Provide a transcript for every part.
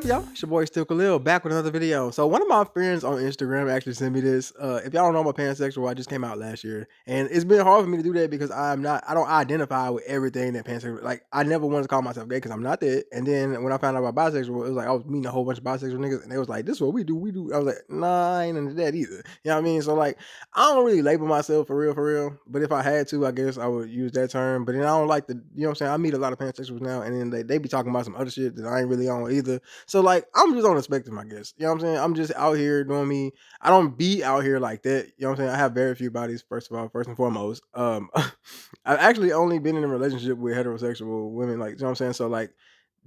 y'all? It's your boy Still Khalil back with another video. So one of my friends on Instagram actually sent me this. If y'all don't know, I'm a pansexual. I just came out last year, and it's been hard for me to do that because I don't identify with everything that pansexual. Like I never wanted to call myself gay because I'm not that. And then when I found out about bisexual, it was like I was meeting a whole bunch of bisexual niggas, and they was like, "This is what we do. We do." I was like, "Nah, I ain't into that either." You know what I mean? So like, I don't really label myself for real, for real. But if I had to, I guess I would use that term. But then I don't like the, you know what I'm saying? I meet a lot of pansexuals now, and then they be talking about some other shit that I ain't really on either. So like I'm just on the spectrum, I guess. You know what I'm saying? I'm just out here doing me. I don't be out here like that. You know what I'm saying? I have very few bodies, first of all, first and foremost. I've actually only been in a relationship with heterosexual women, like you know what I'm saying? So like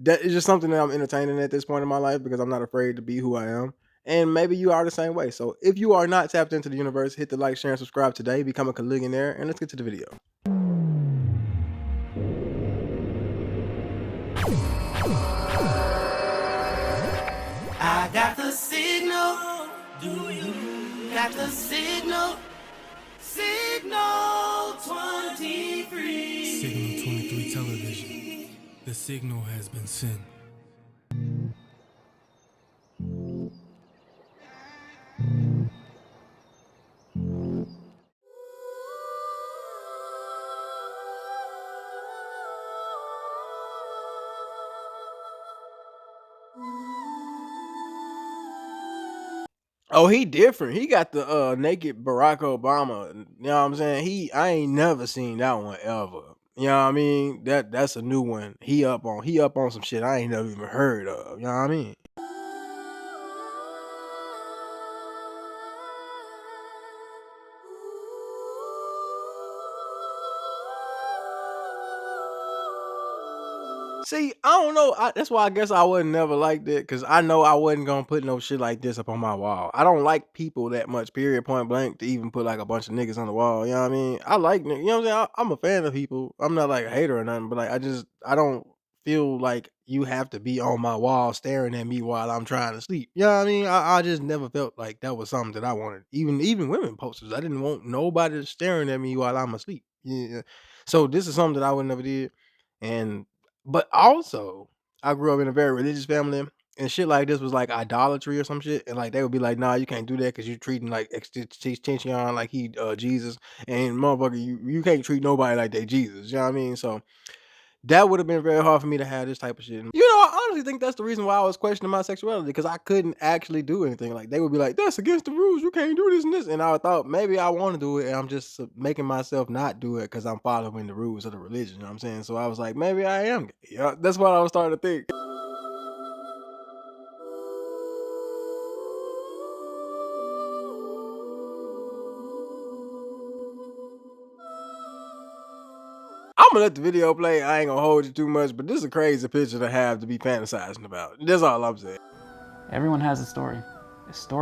that is just something that I'm entertaining at this point in my life because I'm not afraid to be who I am. And maybe you are the same way. So if you are not tapped into the universe, hit the like, share, and subscribe today. Become a Caligionaire, and let's get to the video. I got the signal. Do you got the signal? Signal 23. Signal 23 television. The signal has been sent. Oh, he different. He got the naked Barack Obama. You know what I'm saying? I ain't never seen that one ever. You know what I mean? That's a new one. He up on some shit I ain't never even heard of. You know what I mean? See, I don't know. That's why I guess I would never like that because I know I wasn't gonna put no shit like this up on my wall. I don't like people that much, period, point blank, to even put like a bunch of niggas on the wall. You know what I mean? I like, you know what I'm saying? I'm a fan of people. I'm not like a hater or nothing, but like I don't feel like you have to be on my wall staring at me while I'm trying to sleep. You know what I mean? I just never felt like that was something that I wanted. Even women posters, I didn't want nobody staring at me while I'm asleep. Yeah. So this is something that I would never did. And but also, I grew up in a very religious family, and shit like this was like idolatry or some shit. And like they would be like, "Nah, you can't do that because you're treating like extension like he Jesus, and motherfucker, you can't treat nobody like they Jesus." You know what I mean? So that would have been very hard for me to have this type of shit. You know, I honestly think that's the reason why I was questioning my sexuality because I couldn't actually do anything. Like they would be like, "That's against the rules. You can't do this and this." And I thought maybe I want to do it, and I'm just making myself not do it because I'm following the rules of the religion. You know what I'm saying? So I was like, maybe I am gay. Yeah, that's what I was starting to think. I'm gonna let the video play. I ain't gonna hold you too much, but this is a crazy picture to have to be fantasizing about. That's all I'm saying. Everyone has a story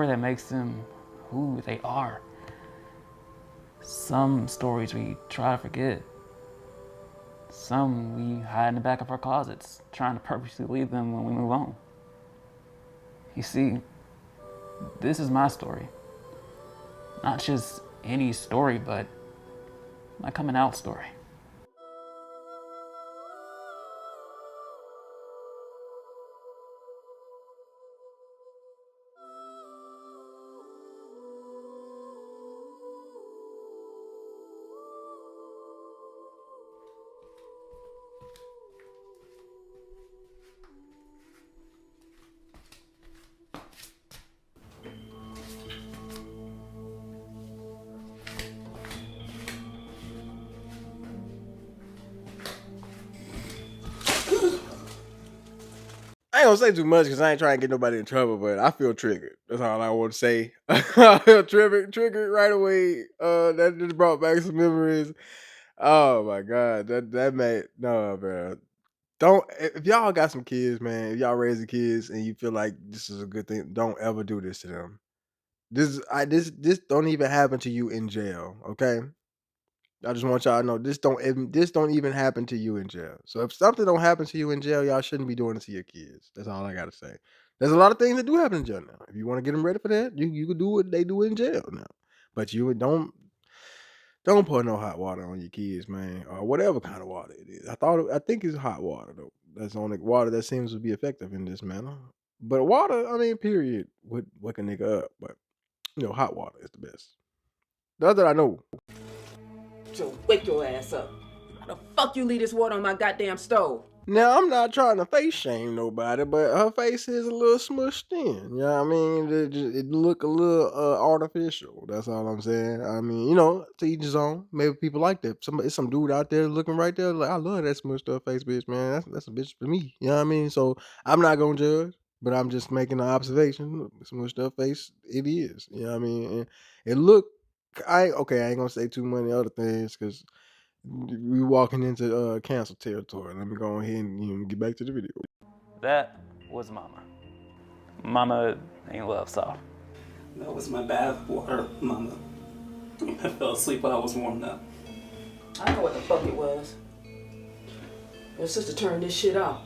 that makes them who they are. Some stories we try to forget. Some we hide in the back of our closets, trying to purposely leave them when we move on. You see, this is my story. Not just any story, but my coming out story. I ain't gonna say too much because I ain't trying to get nobody in trouble, but I feel triggered. That's all I want to say. I feel triggered right away. That just brought back some memories. Oh my god, that made no, bro. Don't if y'all got some kids, man. If y'all raising kids and you feel like this is a good thing, don't ever do this to them. This don't even happen to you in jail, okay? I just want y'all to know this don't even happen to you in jail. So if something don't happen to you in jail, y'all shouldn't be doing it to your kids. That's all I gotta say. There's a lot of things that do happen in jail now. If you want to get them ready for that, you can do what they do in jail now. But you don't pour no hot water on your kids, man, or whatever kind of water it is. I think it's hot water though. That's the only water that seems to be effective in this manner. But water, I mean, period, would wake a nigga up. But hot water is the best. That's that I know. So wake your ass up. How the fuck you leave this water on my goddamn stove? Now, I'm not trying to face shame nobody, but her face is a little smushed in. You know what I mean? It look a little artificial. That's all I'm saying. I mean, to each his own. Maybe people like that. Some dude out there looking right there, like, I love that smushed up face, bitch, man. That's a bitch for me. You know what I mean? So I'm not gonna judge, but I'm just making an observation. Look, smushed up face, it is. You know what I mean? And it look. I ain't gonna say too many other things because we walking into cancel territory. Let me go ahead and get back to the video. That was Mama. Mama ain't love soft. That was my bath water, Mama. I fell asleep while I was warming up. I know what the fuck it was. Your sister turned this shit off.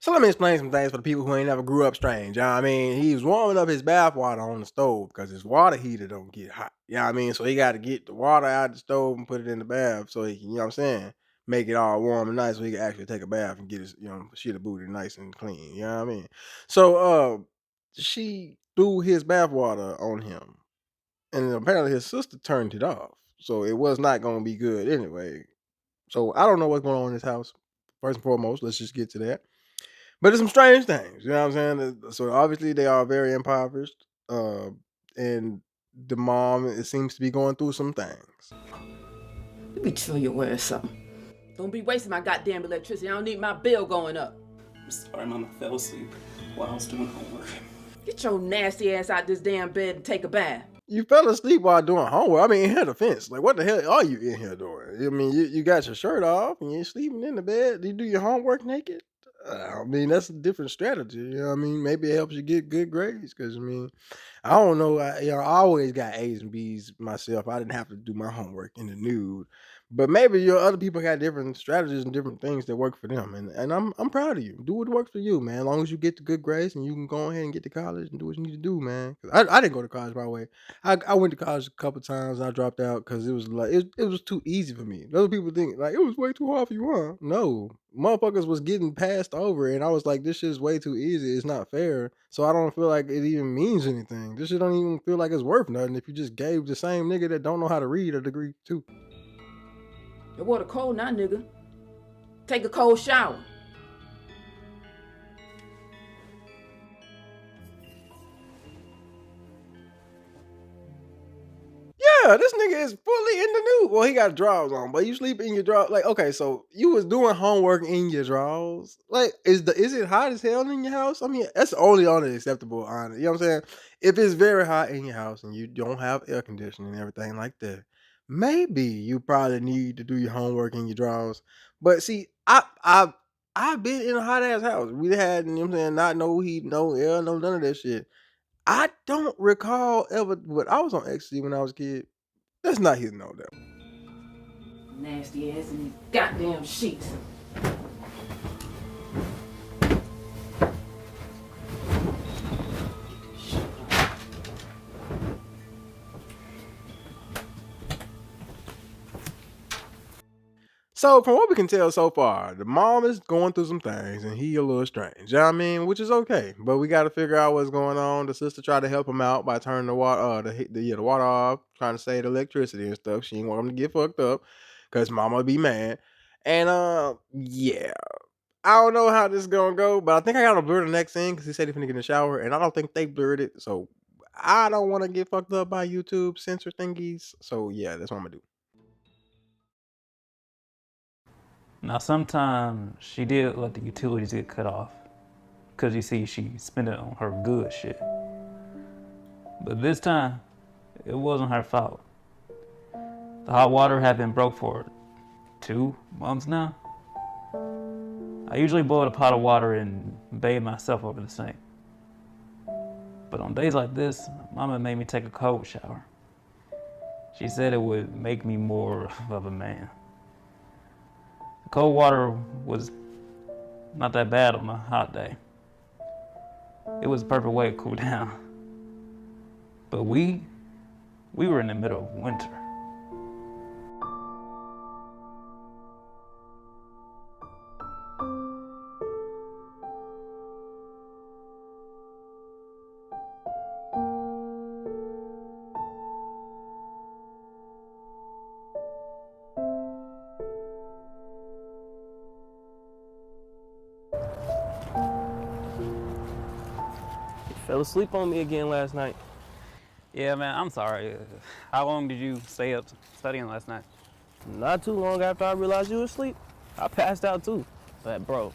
So let me explain some things for the people who ain't never grew up strange. You know what I mean? He was warming up his bath water on the stove because his water heater don't get hot. You know what I mean? So he got to get the water out of the stove and put it in the bath so he can, you know what I'm saying, make it all warm and nice so he can actually take a bath and get his, shit of booty nice and clean. You know what I mean? So she threw his bath water on him. And apparently his sister turned it off. So it was not going to be good anyway. So I don't know what's going on in this house. First and foremost, let's just get to that. But it's some strange things, you know what I'm saying? So obviously they are very impoverished, and the mom, it seems to be going through some things. Let me tell your ass something. Don't be wasting my goddamn electricity. I don't need my bill going up. I'm sorry, Mama fell asleep while I was doing homework. Get your nasty ass out this damn bed and take a bath. You fell asleep while doing homework. I mean, in her defense, like, what the hell are you in here doing? I mean, you got your shirt off and you're sleeping in the bed. Do you do your homework naked? I mean, that's a different strategy. You know what I mean? Maybe it helps you get good grades because, I mean, I don't know. I always got A's and B's myself. I didn't have to do my homework in the nude. But maybe your other people got different strategies and different things that work for them. And I'm proud of you. Do what works for you, man. As long as you get the good grades and you can go ahead and get to college and do what you need to do, man. 'Cause I didn't go to college, by the way. I went to college a couple times and I dropped out because it was like it was too easy for me. Other people think like it was way too hard for you, huh? No. Motherfuckers was getting passed over and I was like, this shit is way too easy. It's not fair. So I don't feel like it even means anything. This shit don't even feel like it's worth nothing if you just gave the same nigga that don't know how to read a degree too. Your water cold now, nigga. Take a cold shower. Yeah, this nigga is fully in the nude. Well, he got drawers on, but you sleep in your drawers. Like, okay, so you was doing homework in your drawers. Like, is it hot as hell in your house? I mean, that's only unacceptable, honestly. You know what I'm saying? If it's very hot in your house and you don't have air conditioning and everything like that, maybe you probably need to do your homework in your drawers. But see, I've been in a hot ass house. We had, you know what I'm saying, not no heat, no air, no none of that shit. I don't recall ever, but I was on ecstasy when I was a kid. That's not his no though. Nasty ass in these goddamn sheets. So from what we can tell so far, the mom is going through some things and he a little strange. You know what I mean? Which is okay. But we gotta figure out what's going on. The sister tried to help him out by turning the water the water off, trying to save the electricity and stuff. She didn't want him to get fucked up because mama would be mad. And yeah. I don't know how this is gonna go, but I think I gotta blur the next scene because he said he's gonna get in the shower, and I don't think they blurred it. So I don't want to get fucked up by YouTube censor thingies. So yeah, that's what I'm gonna do. Now, sometimes she did let the utilities get cut off because you see, she spent it on her good shit. But this time, it wasn't her fault. The hot water had been broke for 2 months now. I usually boil a pot of water and bathe myself over the sink. But on days like this, Mama made me take a cold shower. She said it would make me more of a man. The cold water was not that bad on a hot day. It was the perfect way to cool down. But we were in the middle of winter. Fell asleep on me again last night. Yeah, man, I'm sorry. How long did you stay up studying last night? Not too long after I realized you were asleep, I passed out too. But bro,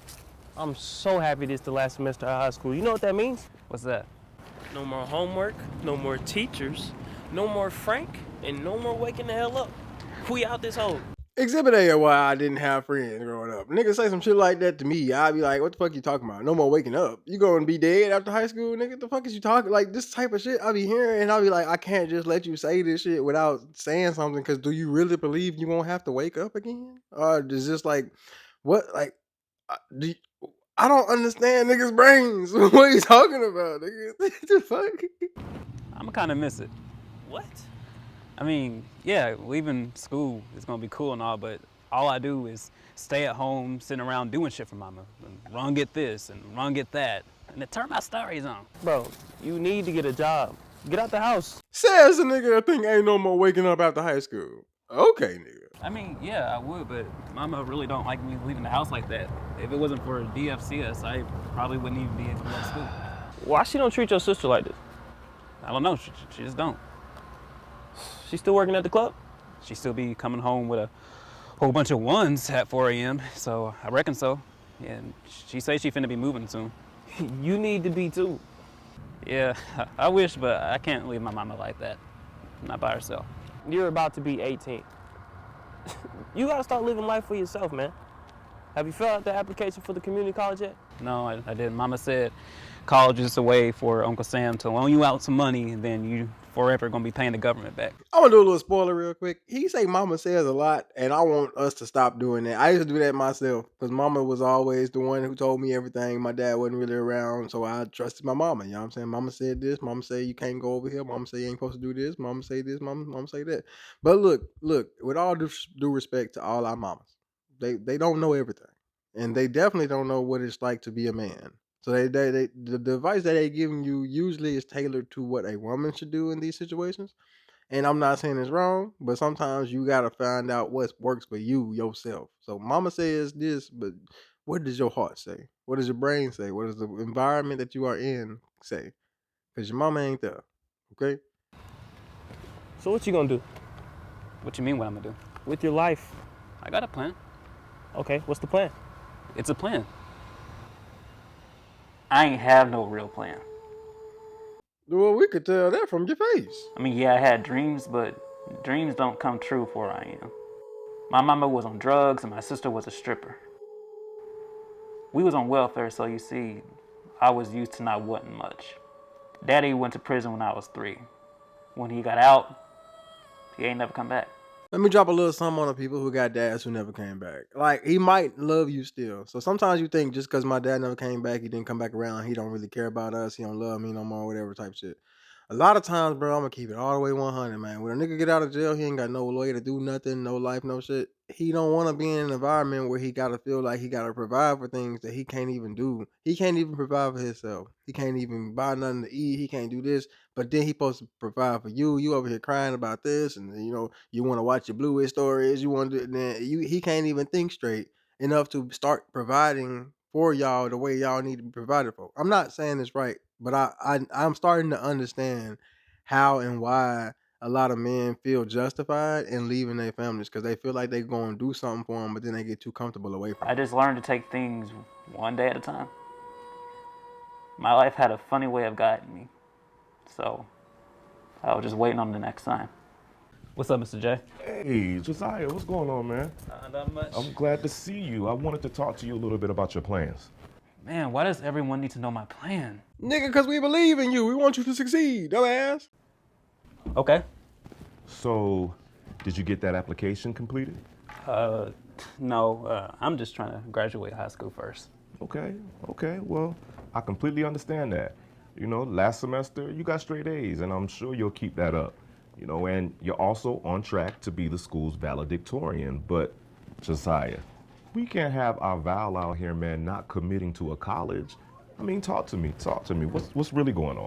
I'm so happy this the last semester of high school. You know what that means? What's that? No more homework, no more teachers, no more Frank, and no more waking the hell up. We out this hole. Exhibit A of why I didn't have friends growing up. Niggas say some shit like that to me, I'd be like, what the fuck you talking about? No more waking up. You gonna be dead after high school, nigga? The fuck is you talking? Like, this type of shit I be hearing, and I be like, I can't just let you say this shit without saying something, because do you really believe you won't have to wake up again? Or is this like, what, like, do you, I don't understand niggas' brains. What are you talking about, nigga? The fuck? I'm kind of miss it. What? I mean, yeah, leaving school is gonna be cool and all, but all I do is stay at home, sitting around doing shit for mama. And run get this and run get that. And it turn my stories on. Bro, you need to get a job. Get out the house. Says a nigga that think ain't no more waking up after high school. Okay, nigga. I mean, yeah, I would, but mama really don't like me leaving the house like that. If it wasn't for DFCS, I probably wouldn't even be able to go to school. Why she don't treat your sister like this? I don't know, she just don't. She still working at the club? She still be coming home with a whole bunch of ones at 4 a.m., so I reckon so. And she say she finna be moving soon. You need to be too. Yeah, I wish, but I can't leave my mama like that. Not by herself. You're about to be 18. You gotta start living life for yourself, man. Have you filled out the application for the community college yet? No, I didn't. Mama said college is a way for Uncle Sam to loan you out some money, and then you forever gonna be paying the government back. I'm gonna do a little spoiler real quick. He say mama says a lot, and I want us to stop doing that. I used to do that myself, because mama was always the one who told me everything. My dad wasn't really around, so I trusted my mama. You know what I'm saying? Mama said this, mama say you can't go over here, mama say you ain't supposed to do this, mama say this, mama say that. But look, with all due respect to all our mamas, they don't know everything. And they definitely don't know what it's like to be a man. So the advice that they giving you usually is tailored to what a woman should do in these situations. And I'm not saying it's wrong, but sometimes you gotta find out what works for you yourself. So mama says this, but what does your heart say? What does your brain say? What does the environment that you are in say? Because your mama ain't there. Okay? So what you gonna do What you mean what I'm gonna do? with your life? I got a plan. Okay, what's the plan? It's a plan. I ain't have no real plan. Well, we could tell that from your face. I mean, yeah, I had dreams, but dreams don't come true for where I am. My mama was on drugs and my sister was a stripper. We was on welfare, so you see, I was used to not wanting much. Daddy went to prison when I was 3. When he got out, he ain't never come back. Let me drop a little something on the people who got dads who never came back. Like, he might love you still. So sometimes you think just because my dad never came back, he didn't come back around, he don't really care about us, he don't love me no more, whatever type shit. A lot of times, bro, I'm gonna keep it all the way 100, man. When a nigga get out of jail, he ain't got no way to do nothing, no life, no shit. He don't want to be in an environment where he gotta feel like he gotta provide for things that he can't even do. He can't even provide for himself. He can't even buy nothing to eat. He can't do this. But then he supposed to provide for you. You over here crying about this, and you want to watch your Blu-ray stories. You want to then he can't even think straight enough to start providing for y'all the way y'all need to be provided for. I'm not saying it's right, but I'm starting to understand how and why a lot of men feel justified in leaving their families, because they feel like they're going to do something for them, but then they get too comfortable away from I it. just learned to take things one day at a time. My life had a funny way of guiding me, so I was just waiting on the next sign. What's up, Mr. J? Hey, Josiah, what's going on, man? Not much. I'm glad to see you. I wanted to talk to you a little bit about your plans. Man, why does everyone need to know my plan? Nigga, because we believe in you. We want you to succeed, dumbass. Okay. So, did you get that application completed? No, I'm just trying to graduate high school first. Okay. Well, I completely understand that. Last semester you got straight A's, and I'm sure you'll keep that up. And you're also on track to be the school's valedictorian. But, Josiah, we can't have our Val out here, man, not committing to a college. I mean, talk to me. What's really going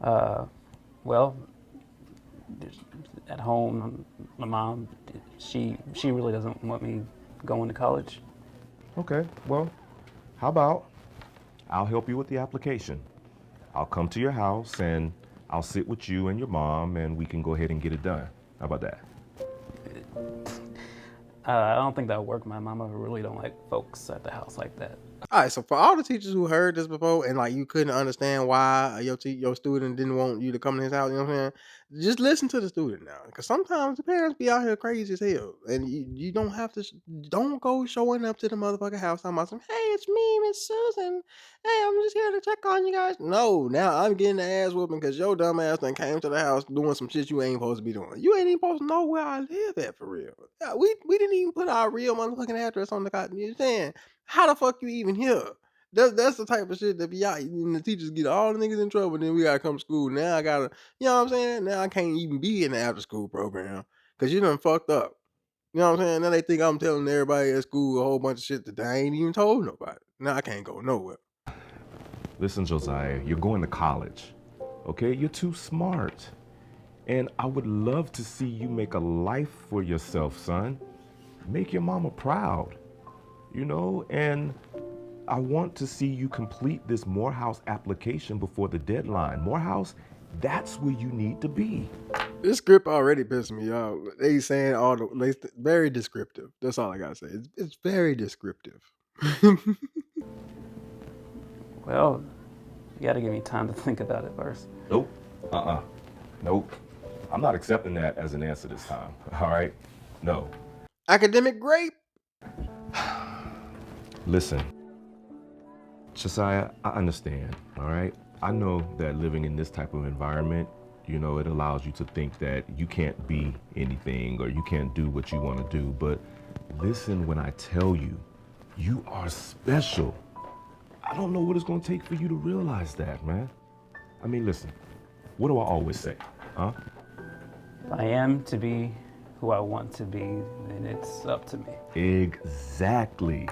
on? Well, at home, my mom, she really doesn't want me going to college. Okay, well, how about I'll help you with the application. I'll come to your house and I'll sit with you and your mom and we can go ahead and get it done. How about that? I don't think that'll work. My mama really don't like folks at the house like that. All right, so for all the teachers who heard this before and like you couldn't understand why your student didn't want you to come to his house, you know what I'm saying? Just listen to the student now, because sometimes the parents be out here crazy as hell, and you don't have to. Don't go showing up to the motherfucking house talking about some. Hey, it's me, Miss Susan. Hey, I'm just here to check on you guys. No, now I'm getting the ass whooping because your dumb ass done came to the house doing some shit you ain't supposed to be doing. You ain't even supposed to know where I live at for real. Yeah, we didn't even put our real motherfucking address on the cotton. You saying? How the fuck you even here? That's the type of shit that be out, and the teachers get all the niggas in trouble. Then we gotta come to school. Now I gotta, you know what I'm saying? Now I can't even be in the after school program because you done fucked up. You know what I'm saying? Now they think I'm telling everybody at school a whole bunch of shit that I ain't even told nobody. Now I can't go nowhere. Listen, Josiah, you're going to college, okay? You're too smart. And I would love to see you make a life for yourself, son. Make your mama proud, you know? And I want to see you complete this Morehouse application before the deadline. Morehouse, that's where you need to be. This script already pissed me off. They saying very descriptive. That's all I gotta say. It's very descriptive. Well, you gotta give me time to think about it first. Nope. Nope. I'm not accepting that as an answer this time. All right? No. Academic grape. Listen, Josiah, I understand, all right? I know that living in this type of environment, you know, it allows you to think that you can't be anything or you can't do what you want to do. But listen when I tell you, you are special. I don't know what it's going to take for you to realize that, man. I mean, listen, what do I always say, huh? If I am to be who I want to be, then it's up to me. Exactly.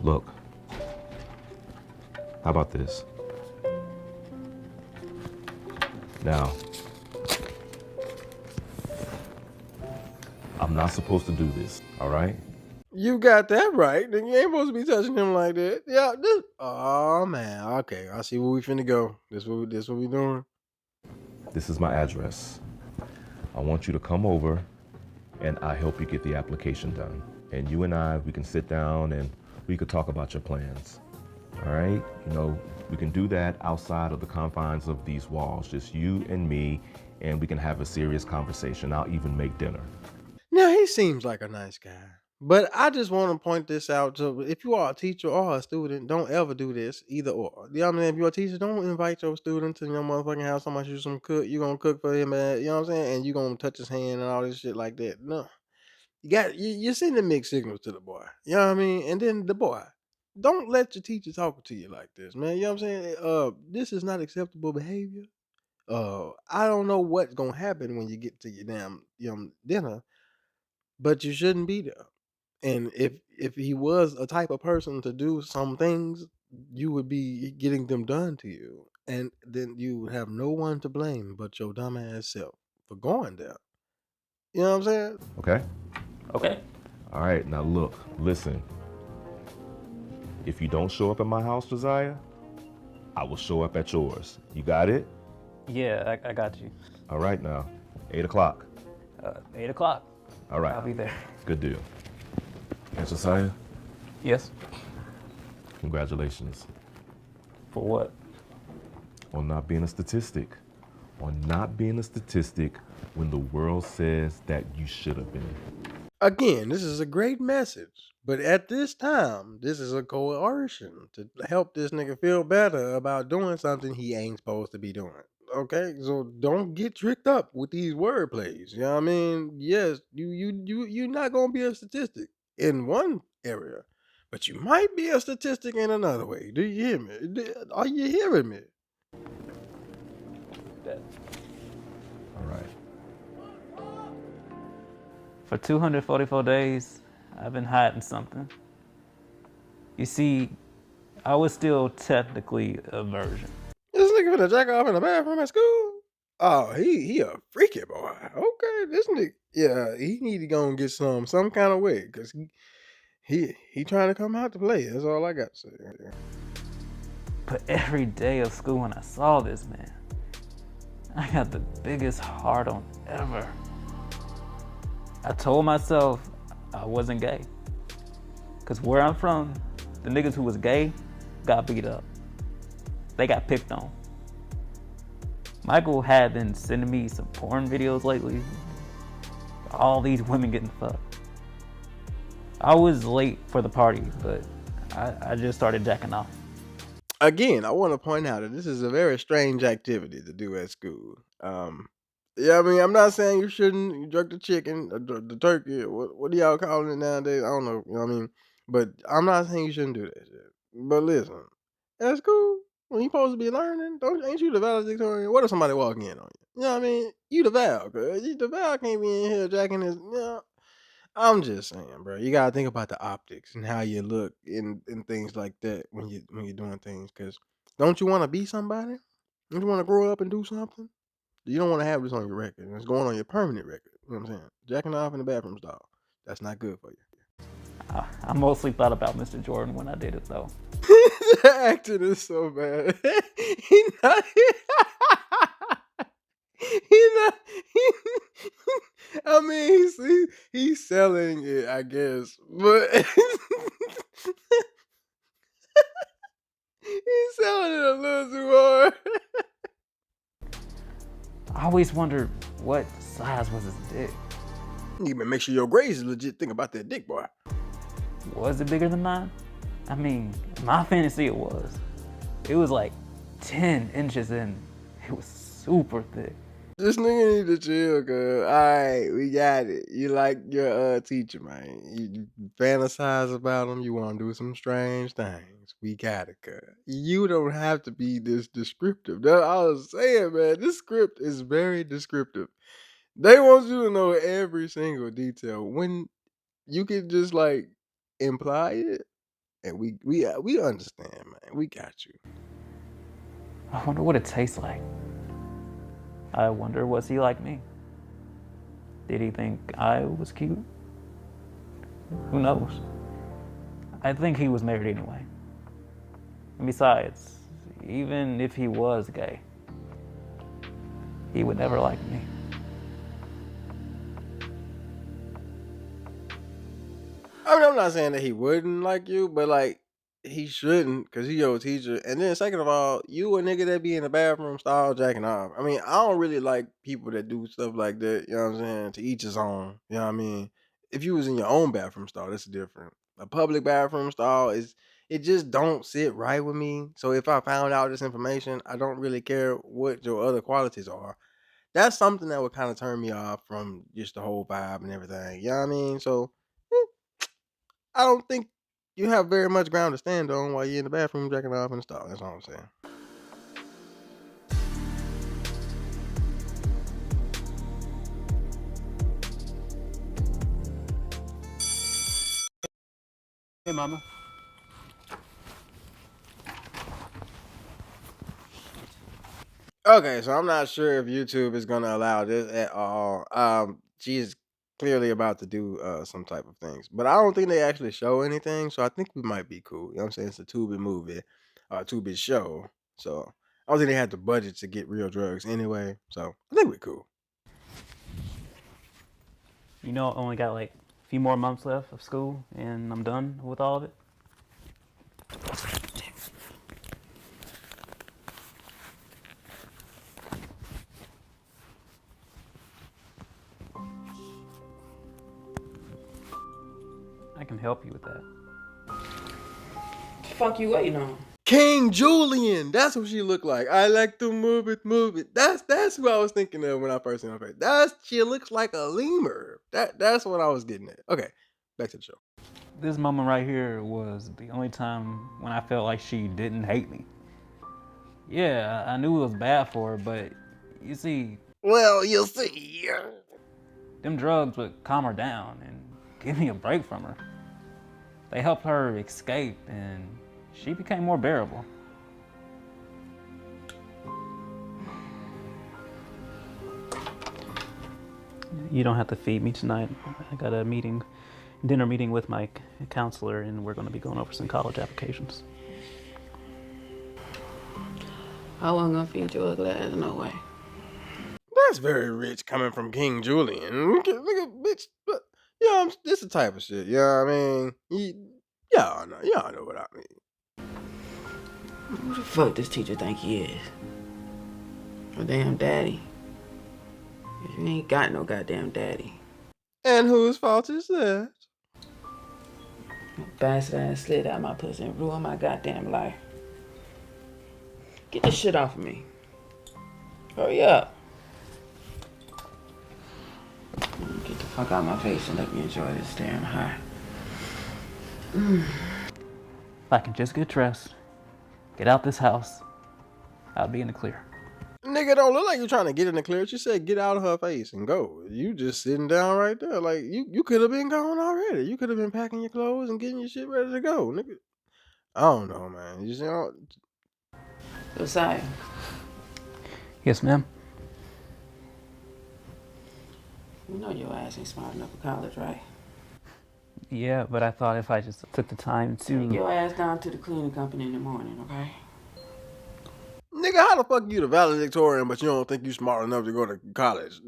Look, how about this? Now, I'm not supposed to do this, all right? You got that right. Then you ain't supposed to be touching him like that. Yeah. Oh man. Okay. I see where we finna go. This what we doing. This is my address. I want you to come over and I help you get the application done. And you and I, we can sit down and we could talk about your plans. All right? You know, we can do that outside of the confines of these walls, just you and me, and we can have a serious conversation. I'll even make dinner. Now he seems like a nice guy. But I just want to point this out to if you are a teacher or a student, don't ever do this either or. You know what I mean? If you're a teacher, don't invite your student to your motherfucking house. Somebody you some cook, you gonna cook for him, you know what I'm saying? And you gonna touch his hand and all this shit like that. No. You're sending mixed signals to the boy. You know what I mean? And then the boy. Don't let your teacher talk to you like this, man. You know what I'm saying? This is not acceptable behavior. I don't know what's gonna happen when you get to your damn dinner, but you shouldn't be there. And if he was a type of person to do some things, you would be getting them done to you, and then you would have no one to blame but your dumbass self for going there. You know what I'm saying? Okay? Okay. All right, now look, listen. If you don't show up at my house, Josiah, I will show up at yours. You got it? Yeah, I got you. All right now, 8 o'clock. 8 o'clock. All right. I'll be there. Good deal. And Josiah, Yes. congratulations For what? on not being a statistic. On not being a statistic when the world says that you should have been. Again, this is a great message, but at this time, this is a coercion to help this nigga feel better about doing something he ain't supposed to be doing. Okay, so don't get tricked up with these word plays. You know what I mean? Yes, you're not gonna be a statistic in one area, but you might be a statistic in another way. Do you hear me? Are you hearing me? All right. For 244 days, I've been hiding something. You see, I was still technically a virgin. This nigga finna jack off in the bathroom at school? Oh, he a freaky boy. Okay, this nigga, yeah, he need to go and get some kind of way, cause he trying to come out to play. That's all I got to say. Yeah. But every day of school when I saw this man, I got the biggest heart on ever. I told myself I wasn't gay. Cause where I'm from, the niggas who was gay got beat up. They got picked on. Michael had been sending me some porn videos lately. All these women getting fucked. I was late for the party, but I just started jacking off. Again, I want to point out that this is a very strange activity to do at school. Yeah, I mean, I'm not saying you shouldn't. You jerk the chicken, the turkey. What do y'all calling it nowadays? I don't know. You know what I mean? But I'm not saying you shouldn't do that shit. But listen, at school, when you supposed to be learning, ain't you the valedictorian? What if somebody walk in on you? You know what I mean? You the val, cause the val can't be in here jacking his. You know, I'm just saying, bro. You gotta think about the optics and how you look and things like that when you're doing things. Cause don't you want to be somebody? Don't you want to grow up and do something? You don't want to have this on your record. It's going on your permanent record. You know what I'm saying? Jacking off in the bathroom stall. That's not good for you. I mostly thought about Mr. Jordan when I did it though. The acting is so bad. he not. He not. He, I mean, he's selling it, I guess, but he's selling it a little too hard. I always wondered what size was his dick. You better make sure your grades is legit. Think about that dick, boy. Was it bigger than mine? I mean, my fantasy it was. It was like 10 inches and it was super thick. This nigga need to chill, cuz. Alright, we got it. You like your teacher, man. You fantasize about him. You want to do some strange things. We got it, cuz. You don't have to be this descriptive. That I was saying, man. This script is very descriptive. They want you to know every single detail when you can just like imply it, and we understand, man. We got you. I wonder what it tastes like. I wonder, was he like me? Did he think I was cute? Who knows? I think he was married anyway. And besides, even if he was gay, he would never like me. I mean, I'm not saying that he wouldn't like you, but like he shouldn't, cause he your teacher. And then second of all, you a nigga that be in the bathroom stall jacking off. I mean, I don't really like people that do stuff like that. You know what I'm saying? To each his own. You know what I mean? If you was in your own bathroom stall, that's different. A public bathroom stall is it just don't sit right with me. So if I found out this information, I don't really care what your other qualities are. That's something that would kind of turn me off from just the whole vibe and everything. You know what I mean? So I don't think you have very much ground to stand on while you're in the bathroom jacking off in the stall. That's all I'm saying. Hey, mama. Okay, so I'm not sure if YouTube is gonna allow this at all. She's clearly about to do some type of things, but I don't think they actually show anything. So I think we might be cool. You know what I'm saying? It's a Tubi movie, Tubi show. So I don't think they had the budget to get real drugs anyway. So I think we're cool. You know, I only got like a few more months left of school and I'm done with all of it. I can help you with that. The fuck you waiting on? King Julian, that's what she looked like. I like to move it, move it. That's who I was thinking of when I first seen her face. She looks like a lemur. That's what I was getting at. Okay, back to the show. This moment right here was the only time when I felt like she didn't hate me. Yeah, I knew it was bad for her, but you see, Well, you'll see. them drugs would calm her down and give me a break from her. They helped her escape and she became more bearable. You don't have to feed me tonight. I got a dinner meeting with my counselor, and we're going to be going over some college applications. I wasn't gonna feed your ugly ass, no way. That's very rich coming from King Julian. Look at bitch. But, this the type of shit. You know what I mean? Y'all know what I mean. Who the fuck this teacher think he is? Your damn daddy. You ain't got no goddamn daddy. And whose fault is that? Bastard ass slid out my pussy and ruined my goddamn life. Get this shit off of me. Hurry up. Get the fuck out of my face and let me enjoy this damn high. If I can just get dressed, get out this house, I'll be in the clear. Nigga, don't look like you trying to get in the clear. She said get out of her face and go. You just sitting down right there. Like, you could have been gone already. You could have been packing your clothes and getting your shit ready to go, nigga. I don't know, man. Josiah. Yes, ma'am. You know your ass ain't smart enough for college, right? Yeah, but I thought if I just took the time to... Take your ass down to the cleaning company in the morning, okay? Nigga, how the fuck you the valedictorian, but you don't think you smart enough to go to college?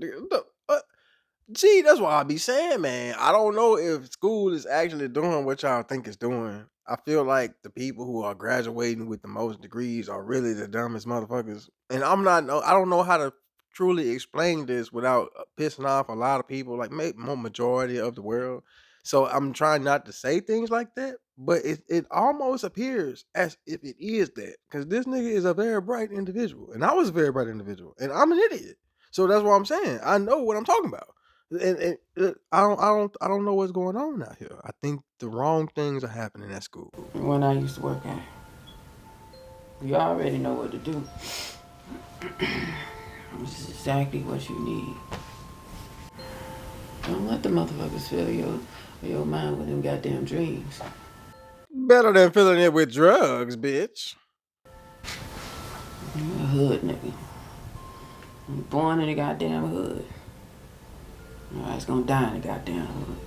See, that's why I be saying, man. I don't know if school is actually doing what y'all think it's doing. I feel like the people who are graduating with the most degrees are really the dumbest motherfuckers. And I don't know how to truly explain this without pissing off a lot of people, like maybe more majority of the world. So I'm trying not to say things like that, but it almost appears as if it is that, because this nigga is a very bright individual, and I was a very bright individual, and I'm an idiot. So that's what I'm saying. I know what I'm talking about. And I don't know what's going on out here. I think the wrong things are happening at school. When I used to work at, you already know what to do. This is exactly what you need. Don't let the motherfuckers fill your mind with them goddamn dreams. Better than filling it with drugs, bitch. You a hood nigga. You born in the goddamn hood. Your ass gonna die in the goddamn hood.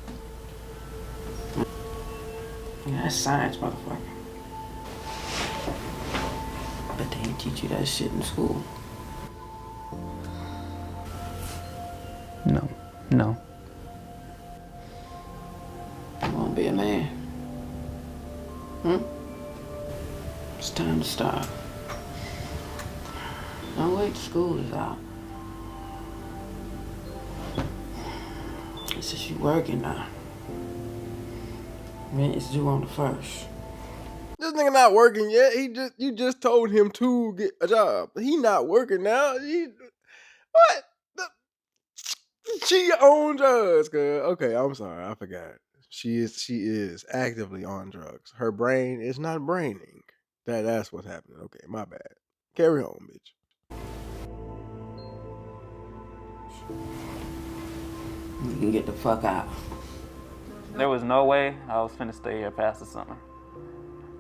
Yeah, that's science, motherfucker. But they ain't teach you that shit in school. No. You wanna be a man? It's time to start. Don't wait till school is out. It's just you working now. Rent is due on the 1st. This nigga not working yet. You just told him to get a job. He not working now. What? She on drugs, cuz. Okay, I'm sorry. I forgot. She is actively on drugs. Her brain is not braining. That's what's happening. Okay, my bad. Carry on, bitch. You can get the fuck out. There was no way I was finna stay here past the summer.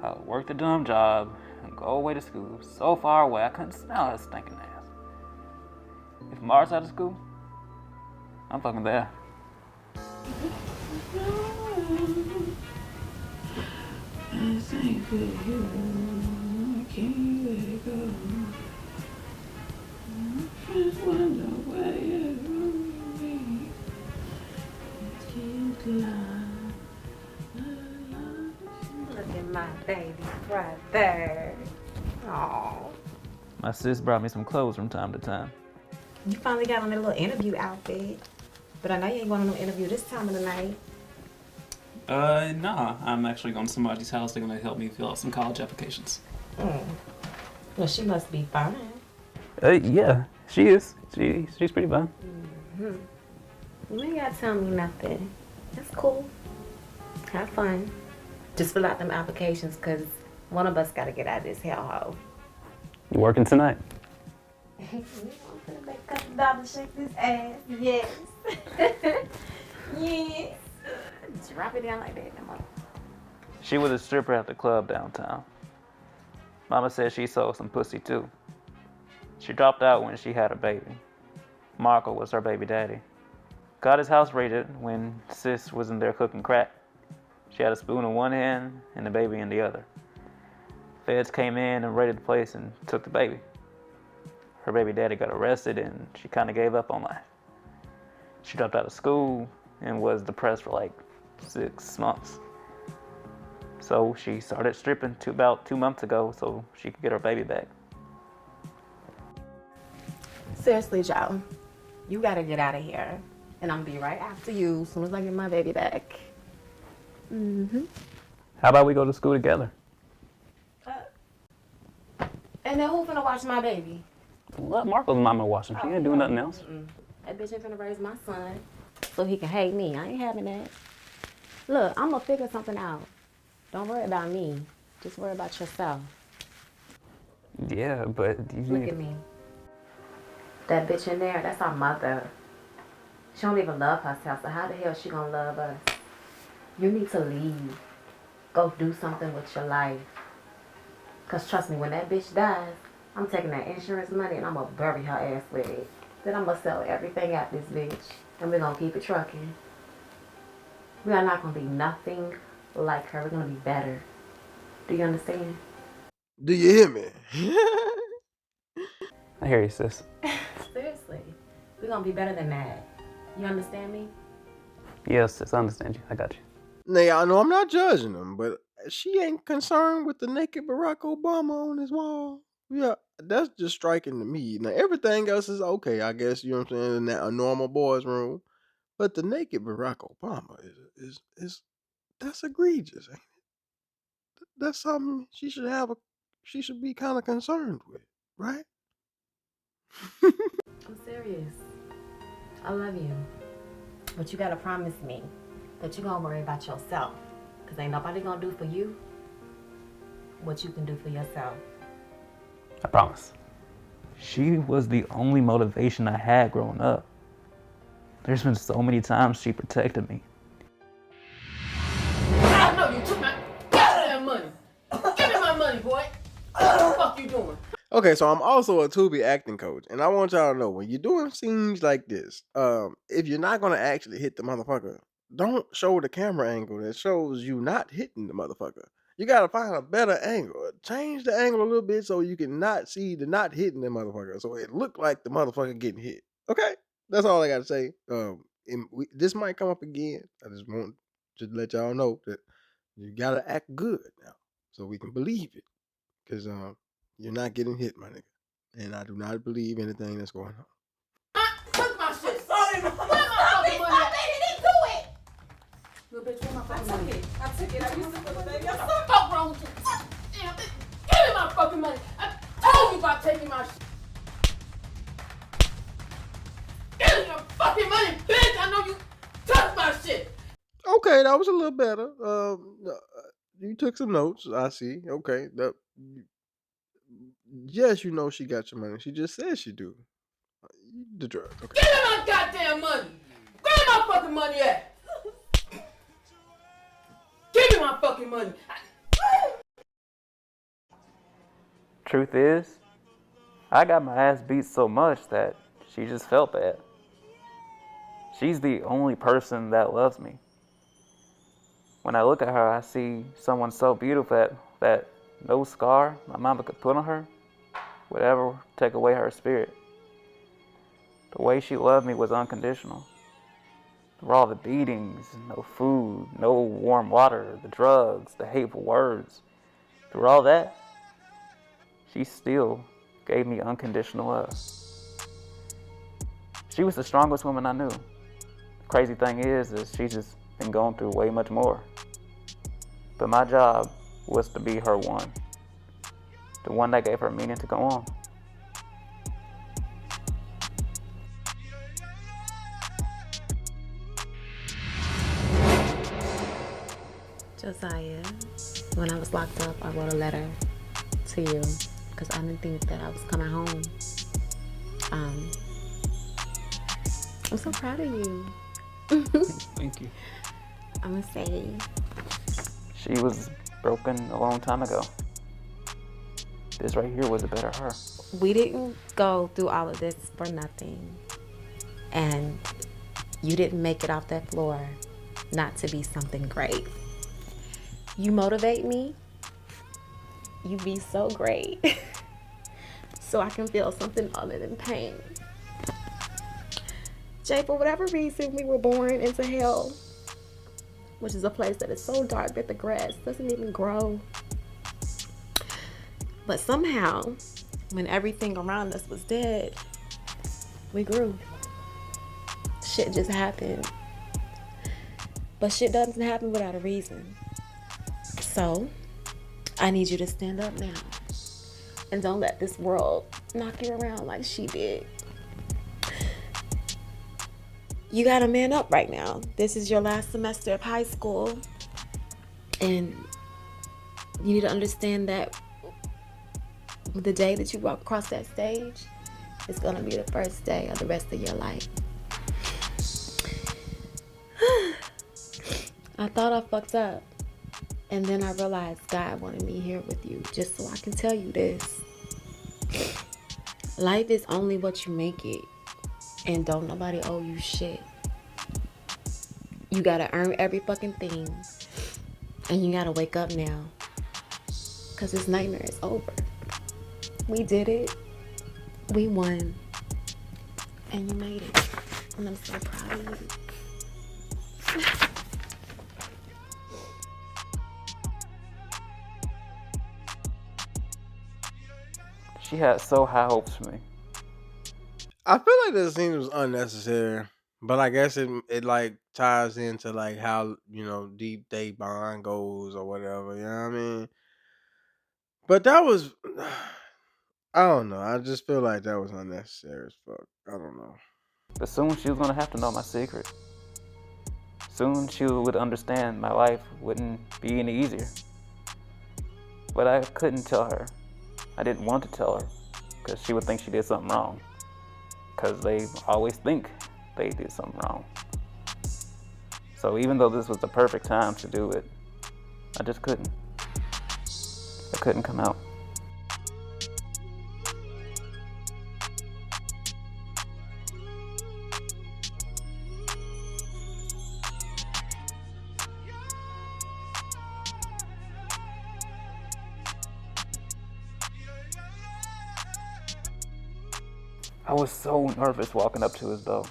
I would work the dumb job and go away to school so far away I couldn't smell her stinking ass. If Mars out of school, I'm fucking there. This ain't for you. I can't let it go. My friends wonder why you're me. Look at my baby brother. Aww. My sis brought me some clothes from time to time. You finally got on that little interview outfit. But I know you ain't going on no interview this time of the night. Nah. I'm actually going to somebody's house. They're going to help me fill out some college applications. Well, she must be fine. Yeah, she is. She's pretty fine. You ain't gotta tell me nothing. That's cool. Have fun. Just fill out them applications, because one of us gotta get out of this hellhole. You working tonight? I'm gonna make $2 shake this ass. Yes. Yes. Drop it down like that. Come on. She was a stripper at the club downtown. Mama said she sold some pussy too. She dropped out when she had a baby. Marco was her baby daddy. got his house raided when sis was in there cooking crack. She had a spoon in one hand and the baby in the other. Feds came in and raided the place and took the baby. Her baby daddy got arrested and she kind of gave up on life. She dropped out of school and was depressed for like 6 months. So she started stripping about 2 months ago so she could get her baby back. Seriously, Joe, you gotta get out of here. And I'm gonna be right after you as soon as I get my baby back. How about we go to school together? And then who finna watch my baby? Let Marco's mama watch him. She ain't doing nothing else. That bitch ain't finna raise my son so he can hate me. I ain't having that. Look, I'm gonna figure something out. Don't worry about me. Just worry about yourself. Yeah, but you Look need... at me. That bitch in there, that's our mother. She don't even love herself, so how the hell she gonna love us? You need to leave. Go do something with your life. Cause trust me, when that bitch dies, I'm taking that insurance money and I'm gonna bury her ass with it. Then I'm gonna sell everything out this bitch. And we're gonna keep it trucking. We are not gonna be nothing like her. We're gonna be better. Do you understand? Do you hear me? I hear you, sis. Seriously. We're gonna be better than that. You understand me? Yes, sis, I understand you. I got you. Now, y'all know I'm not judging them, but she ain't concerned with the naked Barack Obama on his wall. Yeah, that's just striking to me. Now, everything else is okay, I guess, you know what I'm saying, in that a normal boy's room. But the naked Barack Obama is that's egregious. Ain't it? That's something she should be kind of concerned with, right? I'm serious. I love you. But you gotta promise me that you're gonna worry about yourself. Cause ain't nobody gonna do for you what you can do for yourself. I promise. She was the only motivation I had growing up. There's been so many times she protected me. I know you took my goddamn money. Give me my money, boy. What the fuck you doing? Okay, so I'm also a Tubi acting coach, and I want y'all to know when you're doing scenes like this, if you're not gonna actually hit the motherfucker, don't show the camera angle that shows you not hitting the motherfucker. You gotta find a better angle. Change the angle a little bit so you can not see the not hitting the motherfucker, so it look like the motherfucker getting hit. Okay, that's all I gotta say. This might come up again. I just want to let y'all know that you gotta act good now, so we can believe it. Cause you're not getting hit, my nigga. And I do not believe anything that's going on. Took my shit. Sorry, where my fucking money at? He didn't do it. Little bitch, where my fucking money? I took it. I used it for the baby. I'm so fuck wrong with you. Damn, bitch. Give me my fucking money. I told you about taking my shit. Give me your fucking money, bitch. I know you took my shit. Okay, that was a little better. You took some notes. I see. Okay, yes, you know she got your money. She just said she do. The drug. Okay. Give me my goddamn money. Where my fucking money at? Give me my fucking money. Truth is, I got my ass beat so much that she just felt bad. She's the only person that loves me. When I look at her, I see someone so beautiful that no scar my mama could put on her would ever take away her spirit. The way she loved me was unconditional. Through all the beatings, no food, no warm water, the drugs, the hateful words, through all that, she still gave me unconditional love. She was the strongest woman I knew. The crazy thing is she's just been going through way much more. But my job was to be her one. The one that gave her meaning to go on. Josiah, when I was locked up, I wrote a letter to you because I didn't think that I was coming home. I'm so proud of you. Thank you. I'm gonna say, She was broken a long time ago. This right here was a better her. we didn't go through all of this for nothing. And You didn't make it off that floor not to be something great. You motivate me. You be so great. So I can feel something other than pain. Jay, for whatever reason, we were born into hell, which is a place that is so dark that the grass doesn't even grow. But somehow, when everything around us was dead, we grew. Shit just happened. But shit doesn't happen without a reason. So, I need you to stand up now. And don't let this world knock you around like she did. You gotta man up right now. This is your last semester of high school. And you need to understand that the day that you walk across that stage is gonna be the first day of the rest of your life. I thought I fucked up. And then I realized God wanted me here with you just so I can tell you this. Life is only what you make it. And don't nobody owe you shit. You gotta earn every fucking thing. And you gotta wake up now. Cause this nightmare is over. We did it. We won. And you made it. And I'm so proud of you. She had so high hopes for me. I feel like this seems unnecessary, but I guess it like ties into like how deep they bond goes or whatever. You know what I mean? But that was, I don't know. I just feel like that was unnecessary as fuck. I don't know. But soon she was gonna have to know my secret. Soon she would understand my life wouldn't be any easier. But I couldn't tell her. I didn't want to tell her because she would think she did something wrong. Because they always think they did something wrong. So even though this was the perfect time to do it, I just couldn't. I couldn't come out. I was so nervous walking up to his door.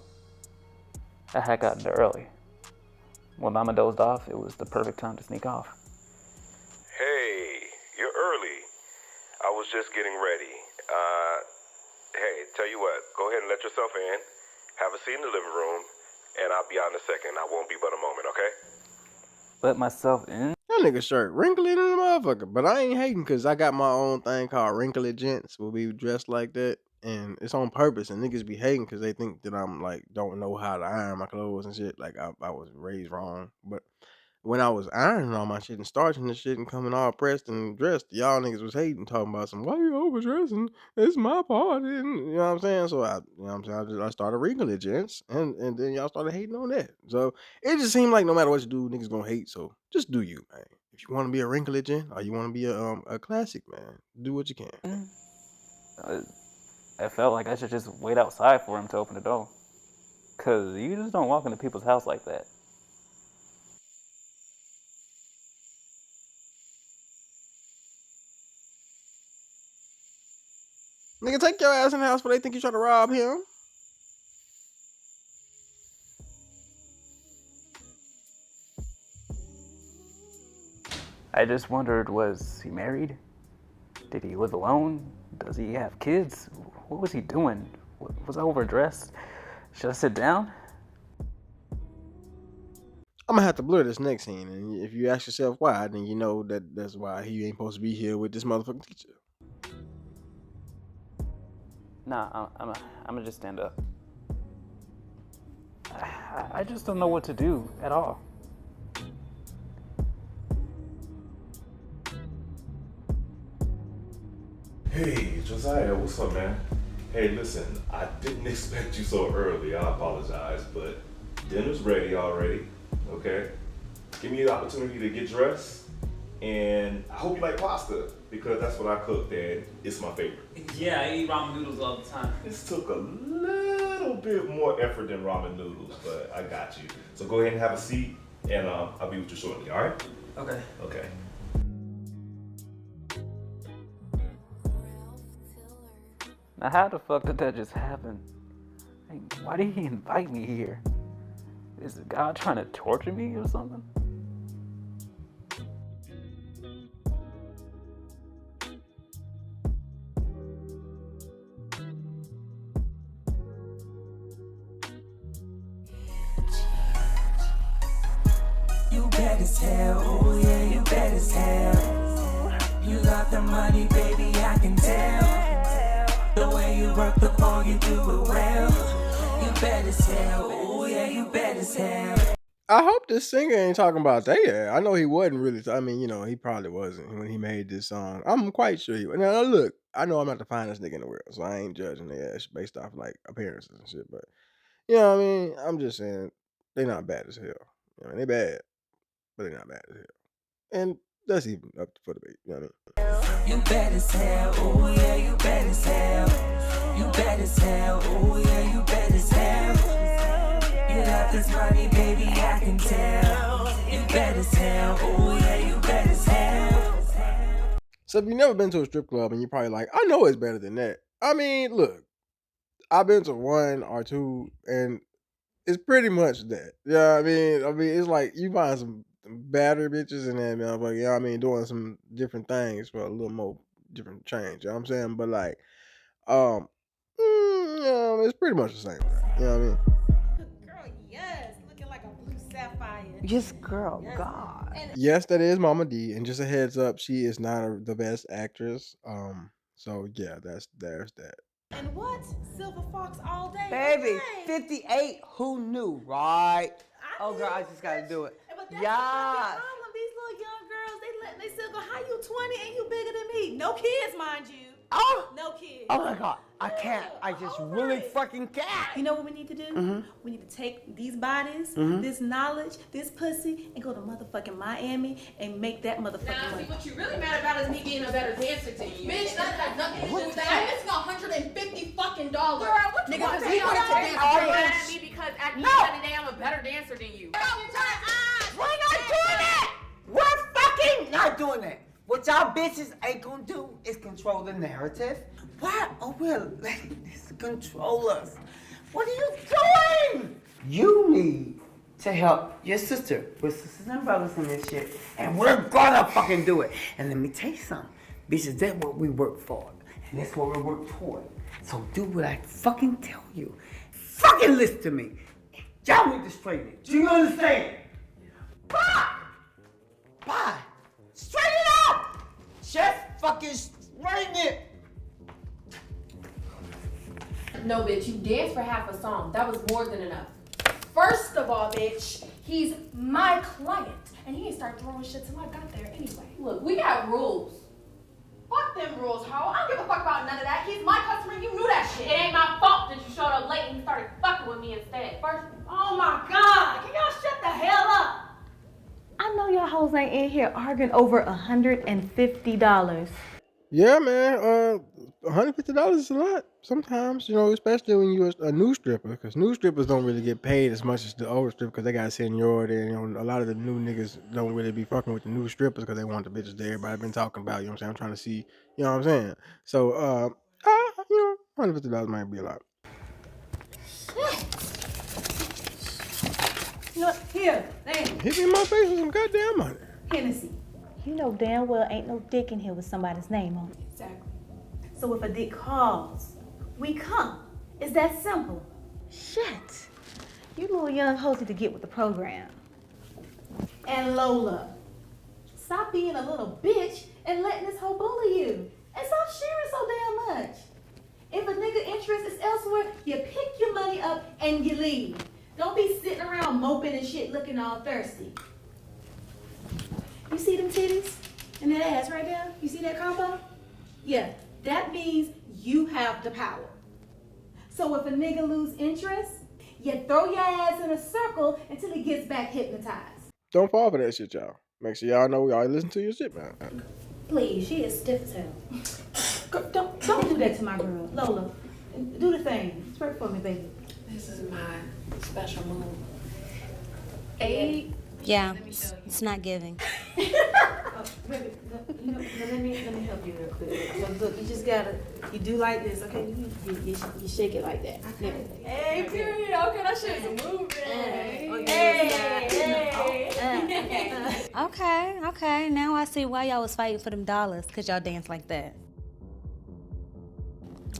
I had gotten there early. When Mama dozed off, it was the perfect time to sneak off. Hey, you're early. I was just getting ready. Hey, tell you what, go ahead and let yourself in. Have a seat in the living room, and I'll be out in a second. I won't be but a moment, okay? Let myself in? That nigga shirt wrinkly than a motherfucker, but I ain't hating because I got my own thing called wrinkly gents. Will be dressed like that, and it's on purpose. And niggas be hating because they think that I'm like don't know how to iron my clothes and shit. Like I was raised wrong, but when I was ironing all my shit and starching the shit and coming all pressed and dressed, y'all niggas was hating, talking about some why you overdressing? It's my party, and you know what I'm saying. So I started wrinkly gents, and then y'all started hating on that. So it just seemed like no matter what you do, niggas gonna hate. So just do you, man. If you want to be a wrinkly gent or you want to be a classic man, do what you can. I felt like I should just wait outside for him to open the door. Cause you just don't walk into people's house like that. Nigga, take your ass in the house where they think you trying to rob him. I just wondered, was he married? Did he live alone? Does he have kids? What was he doing? Was I overdressed? Should I sit down? I'm gonna have to blur this next scene, and if you ask yourself why, then you know that's why he ain't supposed to be here with this motherfucking teacher. Nah, I'm gonna just stand up. I just don't know what to do at all. Hey, Josiah, what's up, man? Hey, listen, I didn't expect you so early. I apologize, but dinner's ready already, okay? Give me the opportunity to get dressed, and I hope you like pasta, because that's what I cooked, and it's my favorite. Yeah, I eat ramen noodles all the time. This took a little bit more effort than ramen noodles, but I got you. So go ahead and have a seat, and I'll be with you shortly, all right? Okay. Okay. Now, how the fuck did that just happen? Hey, why did he invite me here? Is God trying to torture me or something? You bad as hell, oh yeah, you bad as hell. You got the money, baby, I can tell. The way you work the pole, you do it well. You bad as hell, oh yeah, you bad as hell. I hope this singer ain't talking about that. I know he wasn't really. I mean, he probably wasn't when he made this song. I'm quite sure he was. Now, look, I know I'm not the finest nigga in the world, so I ain't judging their ass based off like appearances and shit. But you know what I mean? I'm just saying they not bad as hell. They bad, but they not bad as hell. And that's even up for debate. You know what I mean? You bad as hell, oh yeah, you bad as hell. You bad as hell, oh yeah, you bad as hell. You got this money, baby, I can tell. You bad as hell, oh yeah, you bad as hell. So if you've never been to a strip club and you're probably like, I know it's better than that. I mean, look, I've been to one or two, and it's pretty much that. Yeah, I mean, it's like you find some badder bitches in there, man. But yeah, I mean, doing some different things for a little more different change. You know what I'm saying? But like, um, it's pretty much the same. You know what I mean? Girl, yes, looking like a blue sapphire. Yes, girl, God. Yes, that is Mama D, and just a heads up, she is not the best actress. So yeah, there's that. And what? Silver Fox all day. Baby, Okay. 58, who knew, right? Oh, girl, I just gotta do it. But that's Yes. the problem. These little young girls, they let they still go, how you 20 and you bigger than me? No kids, mind you. Oh! No kids. Oh my God, I can't. I just really fucking can't. You know what we need to do? We need to take these bodies, this knowledge, this pussy, and go to motherfucking Miami and make that motherfucking Now, money. see, what you really mad about is me being a better dancer than you. Bitch, that has nothing to do with that. I'm missing $150 fucking dollars. Girl, what you Nigga, want because to he do? wanted to dance. Oh, You're mad yes. at me because at the No. end of the day, I'm a better dancer than you. We're not doing it! We're fucking not doing it! What y'all bitches ain't gonna do is control the narrative. Why are we letting this control us? What are you doing? You need to help your sister. We're sisters and brothers in this shit, and we're gonna fucking do it. And let me tell you something. Bitches, that's what we work for. And that's what we work toward. So do what I fucking tell you. Fucking listen to me. Y'all need to straighten it. Do you understand? Bye! Bye! Straighten it out! Just fucking straighten it! No, bitch, you danced for half a song. That was more than enough. First of all, bitch, he's my client. And he ain't start throwing shit till I got there anyway. Look, we got rules. Fuck them rules, ho. I don't give a fuck about none of that. He's my customer, you knew that shit. It ain't my fault that you showed up late and you started fucking with me instead. First, Oh my God, can y'all shut the hell up? I know y'all hoes ain't in here arguing over $150. Yeah, man. $150 is a lot sometimes, especially when you're a new stripper, because new strippers don't really get paid as much as the old strippers because they got seniority. And, a lot of the new niggas don't really be fucking with the new strippers because they want the bitches that everybody been talking about. You know what I'm saying? I'm trying to see, you know what I'm saying? So, $150 might be a lot. Look, here, damn. Hit me in my face with some goddamn money. Hennessy. You know damn well ain't no dick in here with somebody's name on it. exactly. So if a dick calls, we come. It's that simple. Shit. You little young hoes need to get with the program. And Lola, stop being a little bitch and letting this hoe bully you. And stop sharing so damn much. If a nigga interest is elsewhere, you pick your money up and you leave. Don't be sitting around moping and shit looking all thirsty. You see them titties and that ass right there? You see that combo? Yeah, that means you have the power. So if a nigga lose interest, you throw your ass in a circle until he gets back hypnotized. Don't fall for that shit, y'all. Make sure y'all know y'all listen to your shit, man. Please, she is stiff as hell. Don't do that to my girl. Lola, do the thing. Twerk for me, baby. This is my special move. Yeah, it's not giving. Baby, let me help you real quick. So look, you just gotta, you do like this, okay? You shake it like that. Hey, period. Okay, that shit is moving. Okay. Now I see why y'all was fighting for them dollars, cause y'all dance like that.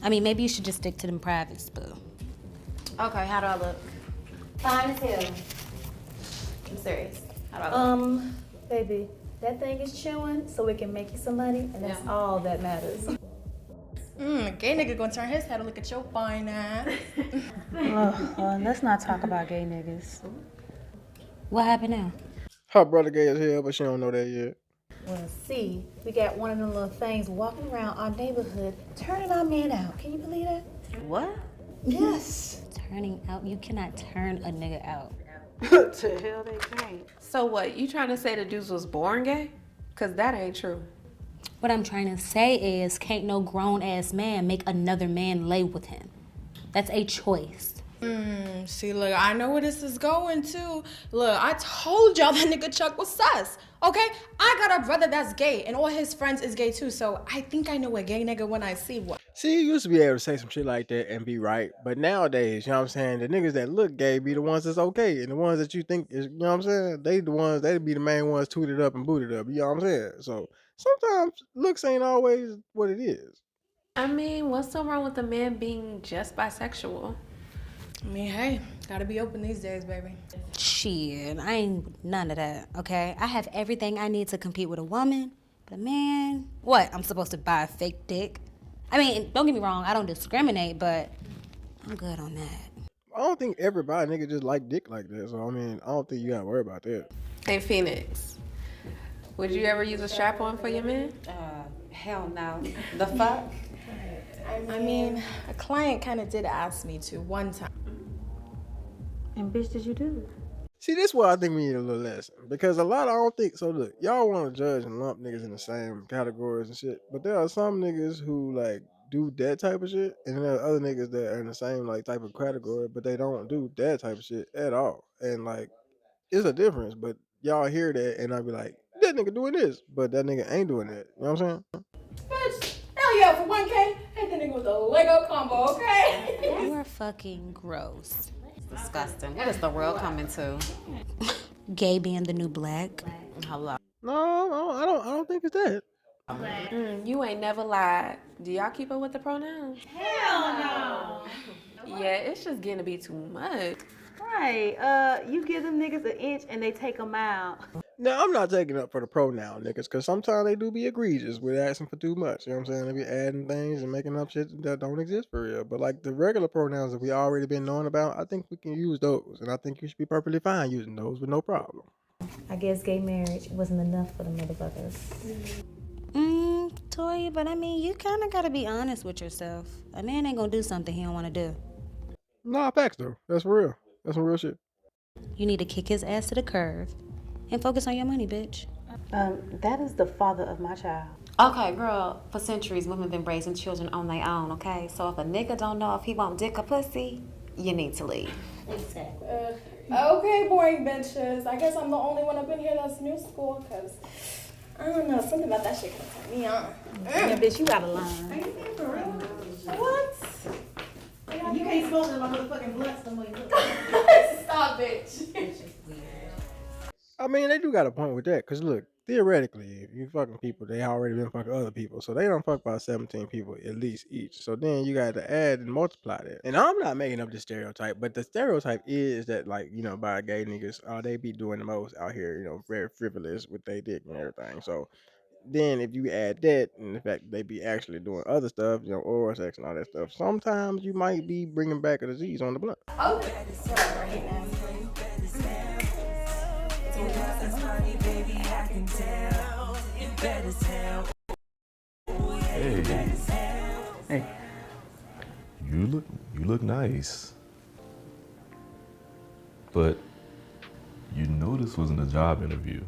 I mean, maybe you should just stick to them privates, boo. Okay, how do I look? Fine as hell. I'm serious. How do I look? Baby, that thing is chewing so we can make you some money, and that's all that matters. Gay nigga gonna turn his head and look at your fine ass. Let's not talk about gay niggas. What happened now? Her brother gay as hell, but she don't know that yet. Well, see, we got one of them little things walking around our neighborhood, turning our man out. Can you believe that? What? Yes. Turning out? You cannot turn a nigga out. To hell they can't. So what, you trying to say the dudes was born gay? Cause that ain't true. What I'm trying to say is, can't no grown-ass man make another man lay with him. That's a choice. See, look, I know where this is going to. Look, I told y'all that nigga Chuck was sus. Okay? I got a brother that's gay, and all his friends is gay too, so I think I know a gay nigga when I see one. See, you used to be able to say some shit like that and be right, but nowadays, you know what I'm saying, the niggas that look gay be the ones that's okay, and the ones that you think is, you know what I'm saying, they be the main ones tooted up and booted up, you know what I'm saying? So sometimes looks ain't always what it is. I mean, what's so wrong with a man being just bisexual? I mean, hey, gotta be open these days, baby. Shit, I ain't with none of that, okay? I have everything I need to compete with a woman, but man, what? I'm supposed to buy a fake dick? I mean, don't get me wrong, I don't discriminate, but I'm good on that. I don't think everybody nigga just like dick like that, so I mean, I don't think you gotta worry about that. Hey, Phoenix, would you ever use a strap-on for your man? Hell no. The fuck? I mean, a client kind of did ask me to one time. And bitch, did you do it? See, this is where I think we need a little lesson. Because a lot, I don't think, so look, y'all want to judge and lump niggas in the same categories and shit. But there are some niggas who, like, do that type of shit. And there are other niggas that are in the same, like, type of category, but they don't do that type of shit at all. And, like, it's a difference. But y'all hear that and I be like, that nigga doing this. But that nigga ain't doing that. You know what I'm saying? Bitch, hell yeah, for 1K, hit the nigga with a Lego combo, okay? You are fucking gross. Disgusting. What is the world coming to? Gay being the new black. Hello. No, I don't think it's that. You ain't never lied. Do y'all keep up with the pronouns? Hell no. Yeah, it's just getting to be too much. Right. You give them niggas an inch and they take a mile. Now, I'm not taking up for the pronoun niggas, because sometimes they do be egregious with asking for too much. You know what I'm saying? They be adding things and making up shit that don't exist for real. But like the regular pronouns that we already been knowing about, I think we can use those. And I think you should be perfectly fine using those with no problem. I guess gay marriage wasn't enough for the motherfuckers. Toya, but I mean, you kind of got to be honest with yourself. A man ain't going to do something he don't want to do. Nah, facts though. That's real. That's some real shit. You need to kick his ass to the curb and focus on your money, bitch. That is the father of my child. Okay, girl, for centuries, women been raising children on their own, okay? So if a nigga don't know if he want dick or pussy, you need to leave. Exactly. Okay, boring bitches. I guess I'm the only one up in here that's new school, because I don't know, something about that shit can turn me on. Yeah, bitch, you gotta learn. What? You can't smoke in my motherfucking blunts no more. Stop, bitch. I mean, they do got a point with that. Because look, theoretically, if you fucking people, they already been fucking other people. So they don't fuck about 17 people at least each. So then you got to add and multiply that. And I'm not making up the stereotype, but the stereotype is that, like, you know, by gay niggas, they be doing the most out here, you know, very frivolous with their dick and everything. So then if you add that and the fact that they be actually doing other stuff, you know, oral sex and all that stuff, sometimes you might be bringing back a disease on the blunt. Okay. Hey. You look nice. But you know this wasn't a job interview.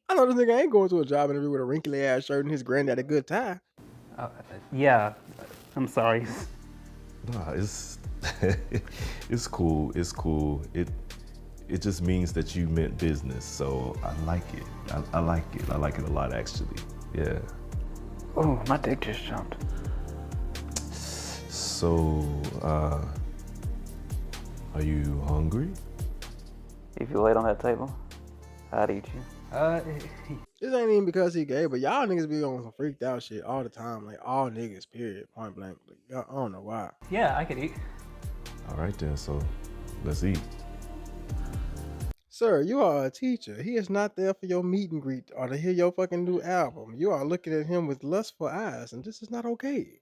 I know this nigga ain't going to a job interview with a wrinkly ass shirt and his granddad a good tie. Yeah, I'm sorry. Nah, it's It's cool. It's cool. It just means that you meant business. So I like it. I like it. I like it a lot, actually. Yeah. Oh, my dick just jumped. So, are you hungry? If you laid on that table, I'd eat you. This ain't even because he gay, but y'all niggas be on some freaked out shit all the time. Like all niggas, period, point blank. Like, I don't know why. Yeah, I could eat. All right then. So, let's eat. Sir, you are a teacher. He is not there for your meet and greet or to hear your fucking new album. You are looking at him with lustful eyes, and this is not okay.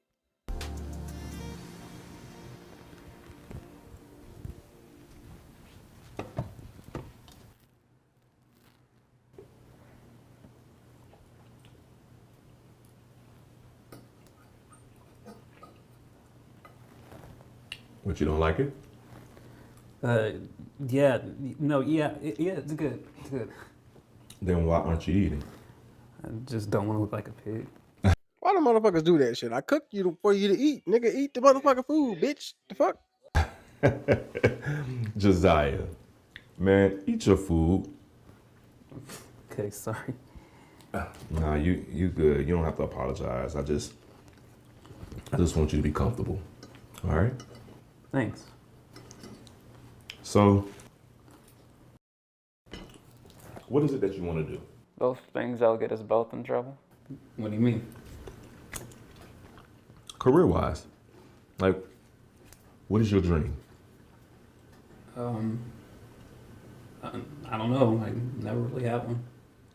What, you don't like it? Yeah, no, yeah, it's good. It's good. Then why aren't you eating? I just don't want to look like a pig. Why the motherfuckers do that shit? I cooked you for you to eat. Nigga, eat the motherfucking food, bitch. The fuck? Josiah, man, eat your food. Okay, sorry. Nah, you good. You don't have to apologize. I just want you to be comfortable. All right? Thanks. So, what is it that you want to do? Both things that'll get us both in trouble. What do you mean? Career-wise, like, what is your dream? I don't know. I never really had one.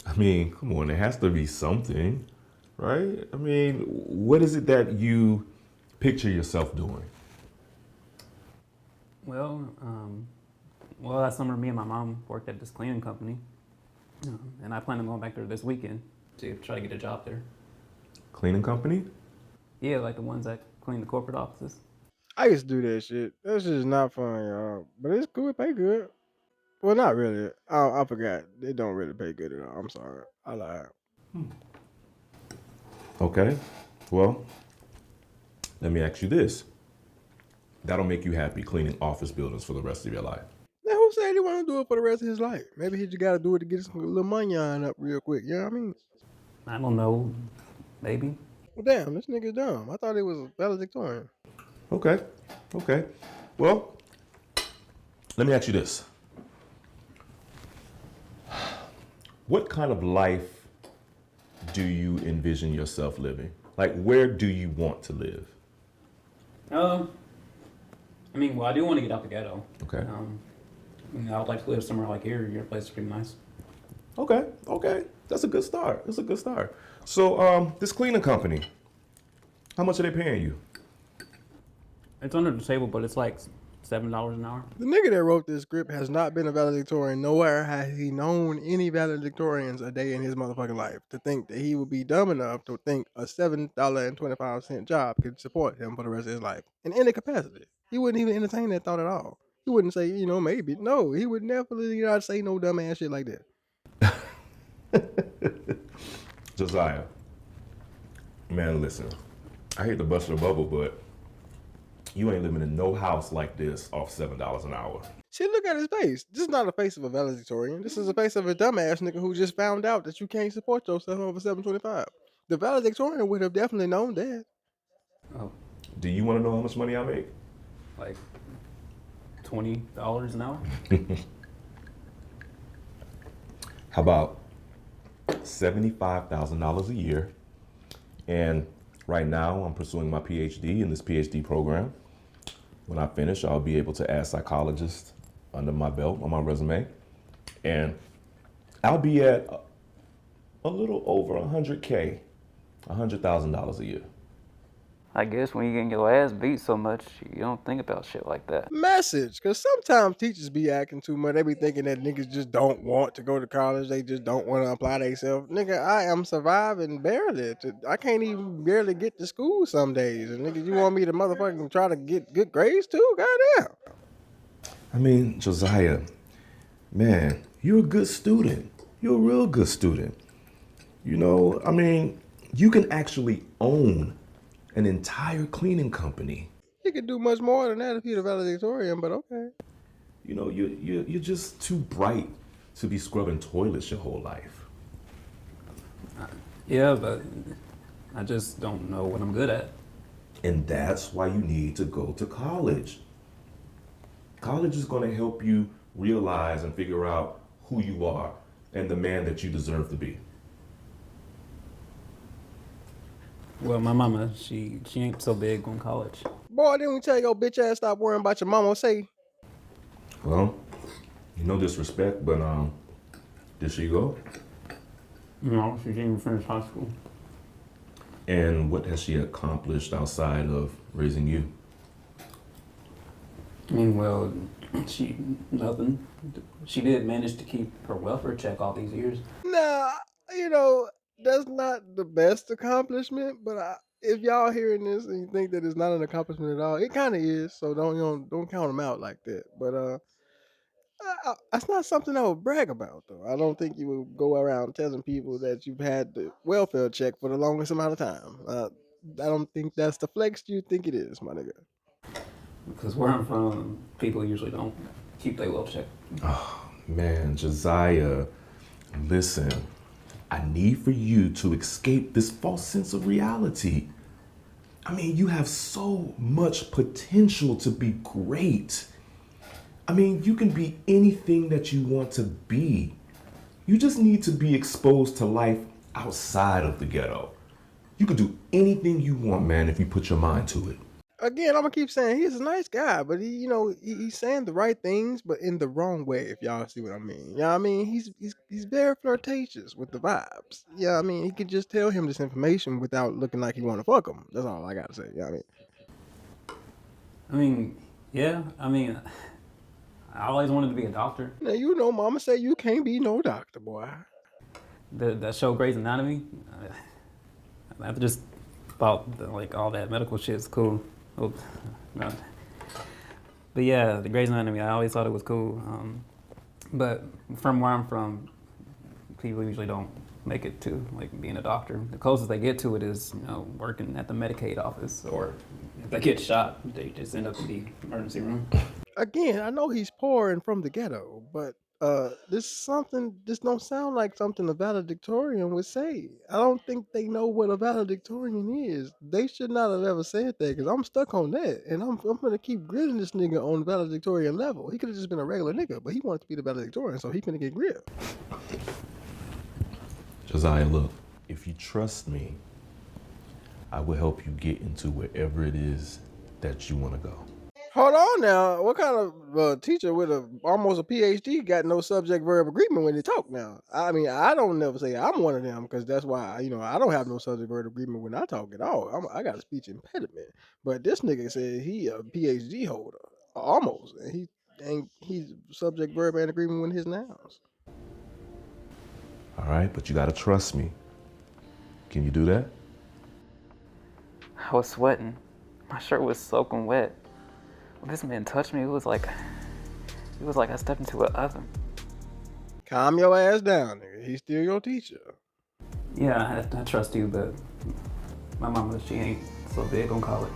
I mean, come on, there has to be something, right? I mean, what is it that you picture yourself doing? Well, last summer, me and my mom worked at this cleaning company, and I plan on going back there this weekend to try to get a job there. Cleaning company? Yeah, like the ones that clean the corporate offices. I used to do that shit. That shit is not fun, y'all. But it's cool. It pay good. Well, not really. I forgot. They don't really pay good at all. I'm sorry. I lied. Okay, well, let me ask you this. That'll make you happy cleaning office buildings for the rest of your life. Now, who said he want to do it for the rest of his life? Maybe he just got to do it to get some little money on up real quick. You know what I mean? I don't know. Maybe. Well, damn, this nigga's dumb. I thought he was valedictorian. Okay. Well, let me ask you this. What kind of life do you envision yourself living? Like, where do you want to live? I mean, well, I do want to get out the ghetto. Okay. I would like to live somewhere like here. Your place is pretty nice. Okay. That's a good start. So, this cleaning company, how much are they paying you? It's under the table, but it's like $7 an hour. The nigga that wrote this script has not been a valedictorian. Nowhere has he known any valedictorians a day in his motherfucking life. To think that he would be dumb enough to think a $7.25 job could support him for the rest of his life in any capacity. He wouldn't even entertain that thought at all. He wouldn't say, maybe. No, he would never not say no dumb ass shit like that. Josiah, man, listen. I hate to bust your bubble, but you ain't living in no house like this off $7 an hour. See, look at his face. This is not a face of a valedictorian. This is a face of a dumbass nigga who just found out that you can't support yourself over $7.25. The valedictorian would have definitely known that. Oh. Do you want to know how much money I make? Like $20 an hour? How about $75,000 a year? And right now, I'm pursuing my PhD in this PhD program. When I finish, I'll be able to add psychologists under my belt on my resume. And I'll be at a little over $100K, $100,000 a year. I guess when you're getting your ass beat so much, you don't think about shit like that. Message, because sometimes teachers be acting too much. They be thinking that niggas just don't want to go to college. They just don't want to apply themselves. Nigga, I am surviving barely. I can't even barely get to school some days. And nigga, you want me to motherfucking try to get good grades too? Goddamn. I mean, Josiah, man, you're a good student. You're a real good student. You can actually own an entire cleaning company. He could do much more than that if he's a valedictorian, but okay. You know, you're just too bright to be scrubbing toilets your whole life. Yeah, but I just don't know what I'm good at. And that's why you need to go to college. College is going to help you realize and figure out who you are and the man that you deserve to be. Well, my mama, she ain't so big on college. Boy, didn't we tell your bitch ass stop worrying about your mama say? Well, no disrespect, but did she go? No, she didn't even finish high school. And what has she accomplished outside of raising you? I mean, well, nothing. She did manage to keep her welfare check all these years. Nah, you know, that's not the best accomplishment, but if y'all hearing this and you think that it's not an accomplishment at all, it kind of is. So don't count them out like that. But that's not something I would brag about, though. I don't think you would go around telling people that you've had the welfare check for the longest amount of time. I don't think that's the flex you think it is, my nigga. Because where I'm from, people usually don't keep their welfare check. Oh, man, Josiah, listen. I need for you to escape this false sense of reality. I mean, you have so much potential to be great. I mean, you can be anything that you want to be. You just need to be exposed to life outside of the ghetto. You can do anything you want, man, if you put your mind to it. Again, I'm gonna keep saying he's a nice guy, but he's saying the right things, but in the wrong way. If y'all see what I mean, yeah, you know I mean he's very flirtatious with the vibes. Yeah, I mean he could just tell him this information without looking like he want to fuck him. That's all I gotta say. Yeah, I mean, yeah, I mean, I always wanted to be a doctor. Now you know, Mama say you can't be no doctor, boy. That show Grey's Anatomy, I just thought that, like, all that medical shit is cool. Oh, no. But yeah, the Grey's Anatomy, I always thought it was cool. But from where I'm from, people usually don't make it to like being a doctor. The closest they get to it is, working at the Medicaid office, or if they get shot, they just end up in the emergency room. Again, I know he's poor and from the ghetto, but this don't sound like something a valedictorian would say. I don't think they know what a valedictorian is. They should not have ever said that because I'm stuck on that, and I'm gonna keep grilling this nigga on the valedictorian level. He could have just been a regular nigga, but he wanted to be the valedictorian, so he finna get grilled. Josiah, look, if you trust me, I will help you get into wherever it is that you want to go. Hold on now. What kind of teacher with almost a PhD got no subject verb agreement when they talk now? I mean, I don't never say I'm one of them because that's why I don't have no subject verb agreement when I talk at all. I got a speech impediment. But this nigga said he a PhD holder, almost, and he's subject verb and agreement with his nouns. All right, but you got to trust me. Can you do that? I was sweating. My shirt was soaking wet. When this man touched me, it was like I stepped into an oven. Calm your ass down, nigga. He's still your teacher. Yeah, I trust you, but my mama, she ain't so big on college.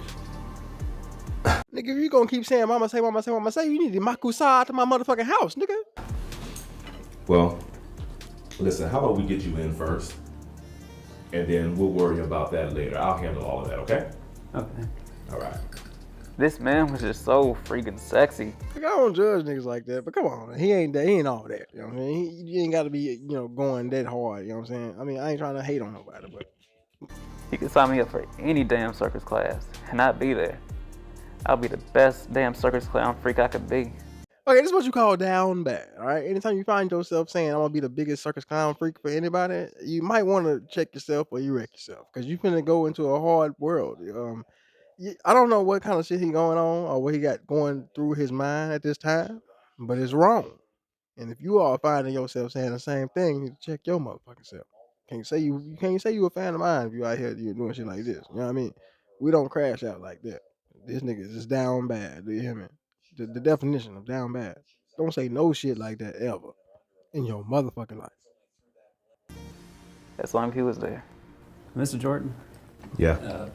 Nigga, if you gonna keep saying mama say, mama say, mama say, you need to makusa to my motherfucking house, nigga. Well, listen, how about we get you in first? And then we'll worry about that later. I'll handle all of that, okay? Okay. All right. This man was just so freaking sexy. Like, I don't judge niggas like that, but come on, he ain't all that. You know what I'm saying? He ain't got to be, going that hard. You know what I'm saying? I mean, I ain't trying to hate on nobody, but He could sign me up for any damn circus class, and I'd be there. I'll be the best damn circus clown freak I could be. okay, this is what you call down bad. All right. Anytime you find yourself saying I'm gonna be the biggest circus clown freak for anybody, you might want to check yourself or you wreck yourself because you finna go into a hard world. I don't know what kind of shit he going on or what he got going through his mind at this time, but it's wrong. And if you are finding yourself saying the same thing, you need to check your motherfucking self. You can't say you a fan of mine if you out here you doing shit like this. You know what I mean? We don't crash out like that. This nigga is just down bad. Do you hear me? The definition of down bad. Don't say no shit like that ever in your motherfucking life. As long as he was there. Mr. Jordan? Yeah.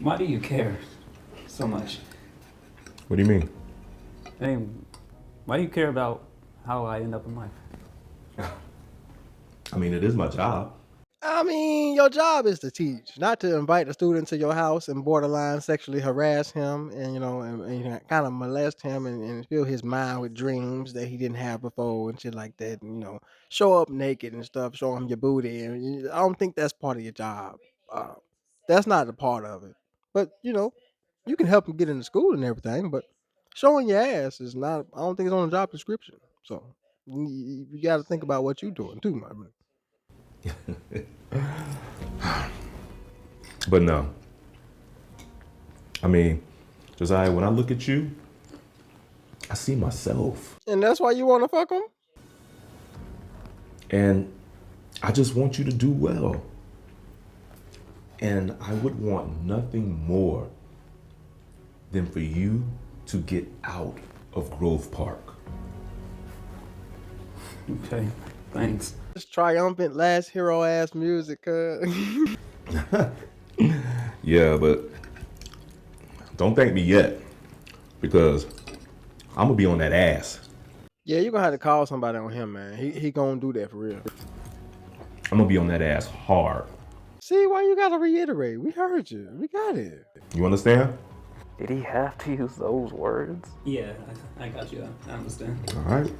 Why do you care so much. What do you mean? Hey, why do you care about how I end up in life? I mean, it is my job. I mean, your job is to teach, not to invite a student to your house and borderline sexually harass him and, and kind of molest him and fill his mind with dreams that he didn't have before and shit like that. And, show up naked and stuff, show him your booty. And I don't think that's part of your job. Uh, that's not a part of it. But, you can help him get into school and everything, but showing your ass is not, I don't think it's on the job description. So you got to think about what you're doing too, my man. But no. I mean, Josiah, when I look at you, I see myself. And that's why you want to fuck him? And I just want you to do well. And I would want nothing more than for you to get out of Grove Park. Okay, thanks. This triumphant last hero ass music, Yeah, but don't thank me yet, because I'm gonna be on that ass. Yeah, you're gonna have to call somebody on him, man. He gonna do that for real. I'm gonna be on that ass hard. See, why you gotta reiterate? We heard you. We got it. You understand? Did he have to use those words? Yeah, I got you. I understand. All right.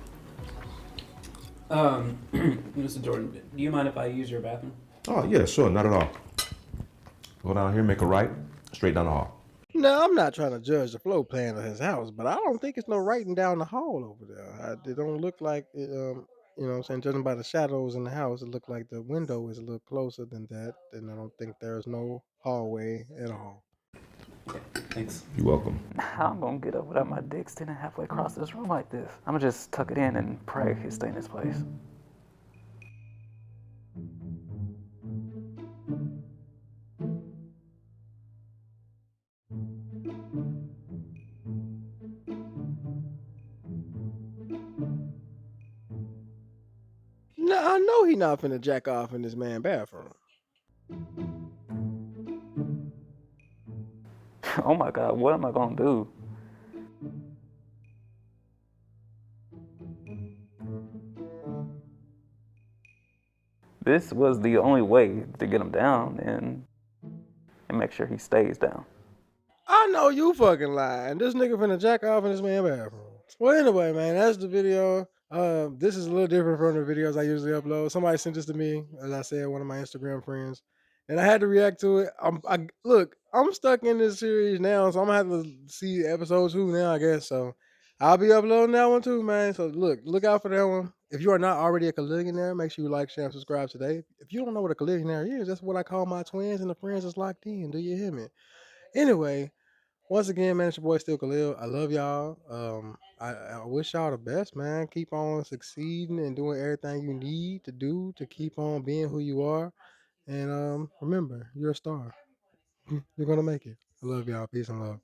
Mr. Jordan, do you mind if I use your bathroom? Oh, yeah, sure, not at all. Go down here, make a right, straight down the hall. No, I'm not trying to judge the flow plan of his house, but I don't think it's no writing down the hall over there. It don't look like it, you know what I'm saying? Judging by the shadows in the house, it looked like the window is a little closer than that, and I don't think there's no hallway at all. Okay, thanks. You're welcome. How I'm gonna get up without my dick standing halfway across this room like this? I'm gonna just tuck it in and pray he stay in his place. No, I know he not finna jack off in this man bathroom. Oh my God, what am I gonna do? This was the only way to get him down and make sure he stays down. I know you fucking lying. This nigga finna jack off in this man bathroom. Well, anyway, man, that's the video. This is a little different from the videos I usually upload. Somebody sent this to me, as I said, one of my Instagram friends, and I had to react to it. Look, I'm stuck in this series now, so I'm gonna have to see episode 2 now, I guess. So I'll be uploading that one too, man. So look out for that one. If you are not already a Caligionaire, make sure you like, share, and subscribe today. If you don't know what a Caligionaire is, that's what I call my twins and the friends that's locked in. Do you hear me? Anyway, once again, man, it's your boy Still Khalil. I love y'all. I wish y'all the best, man. Keep on succeeding and doing everything you need to do to keep on being who you are. And remember, you're a star. You're gonna make it. I love y'all. Peace and love.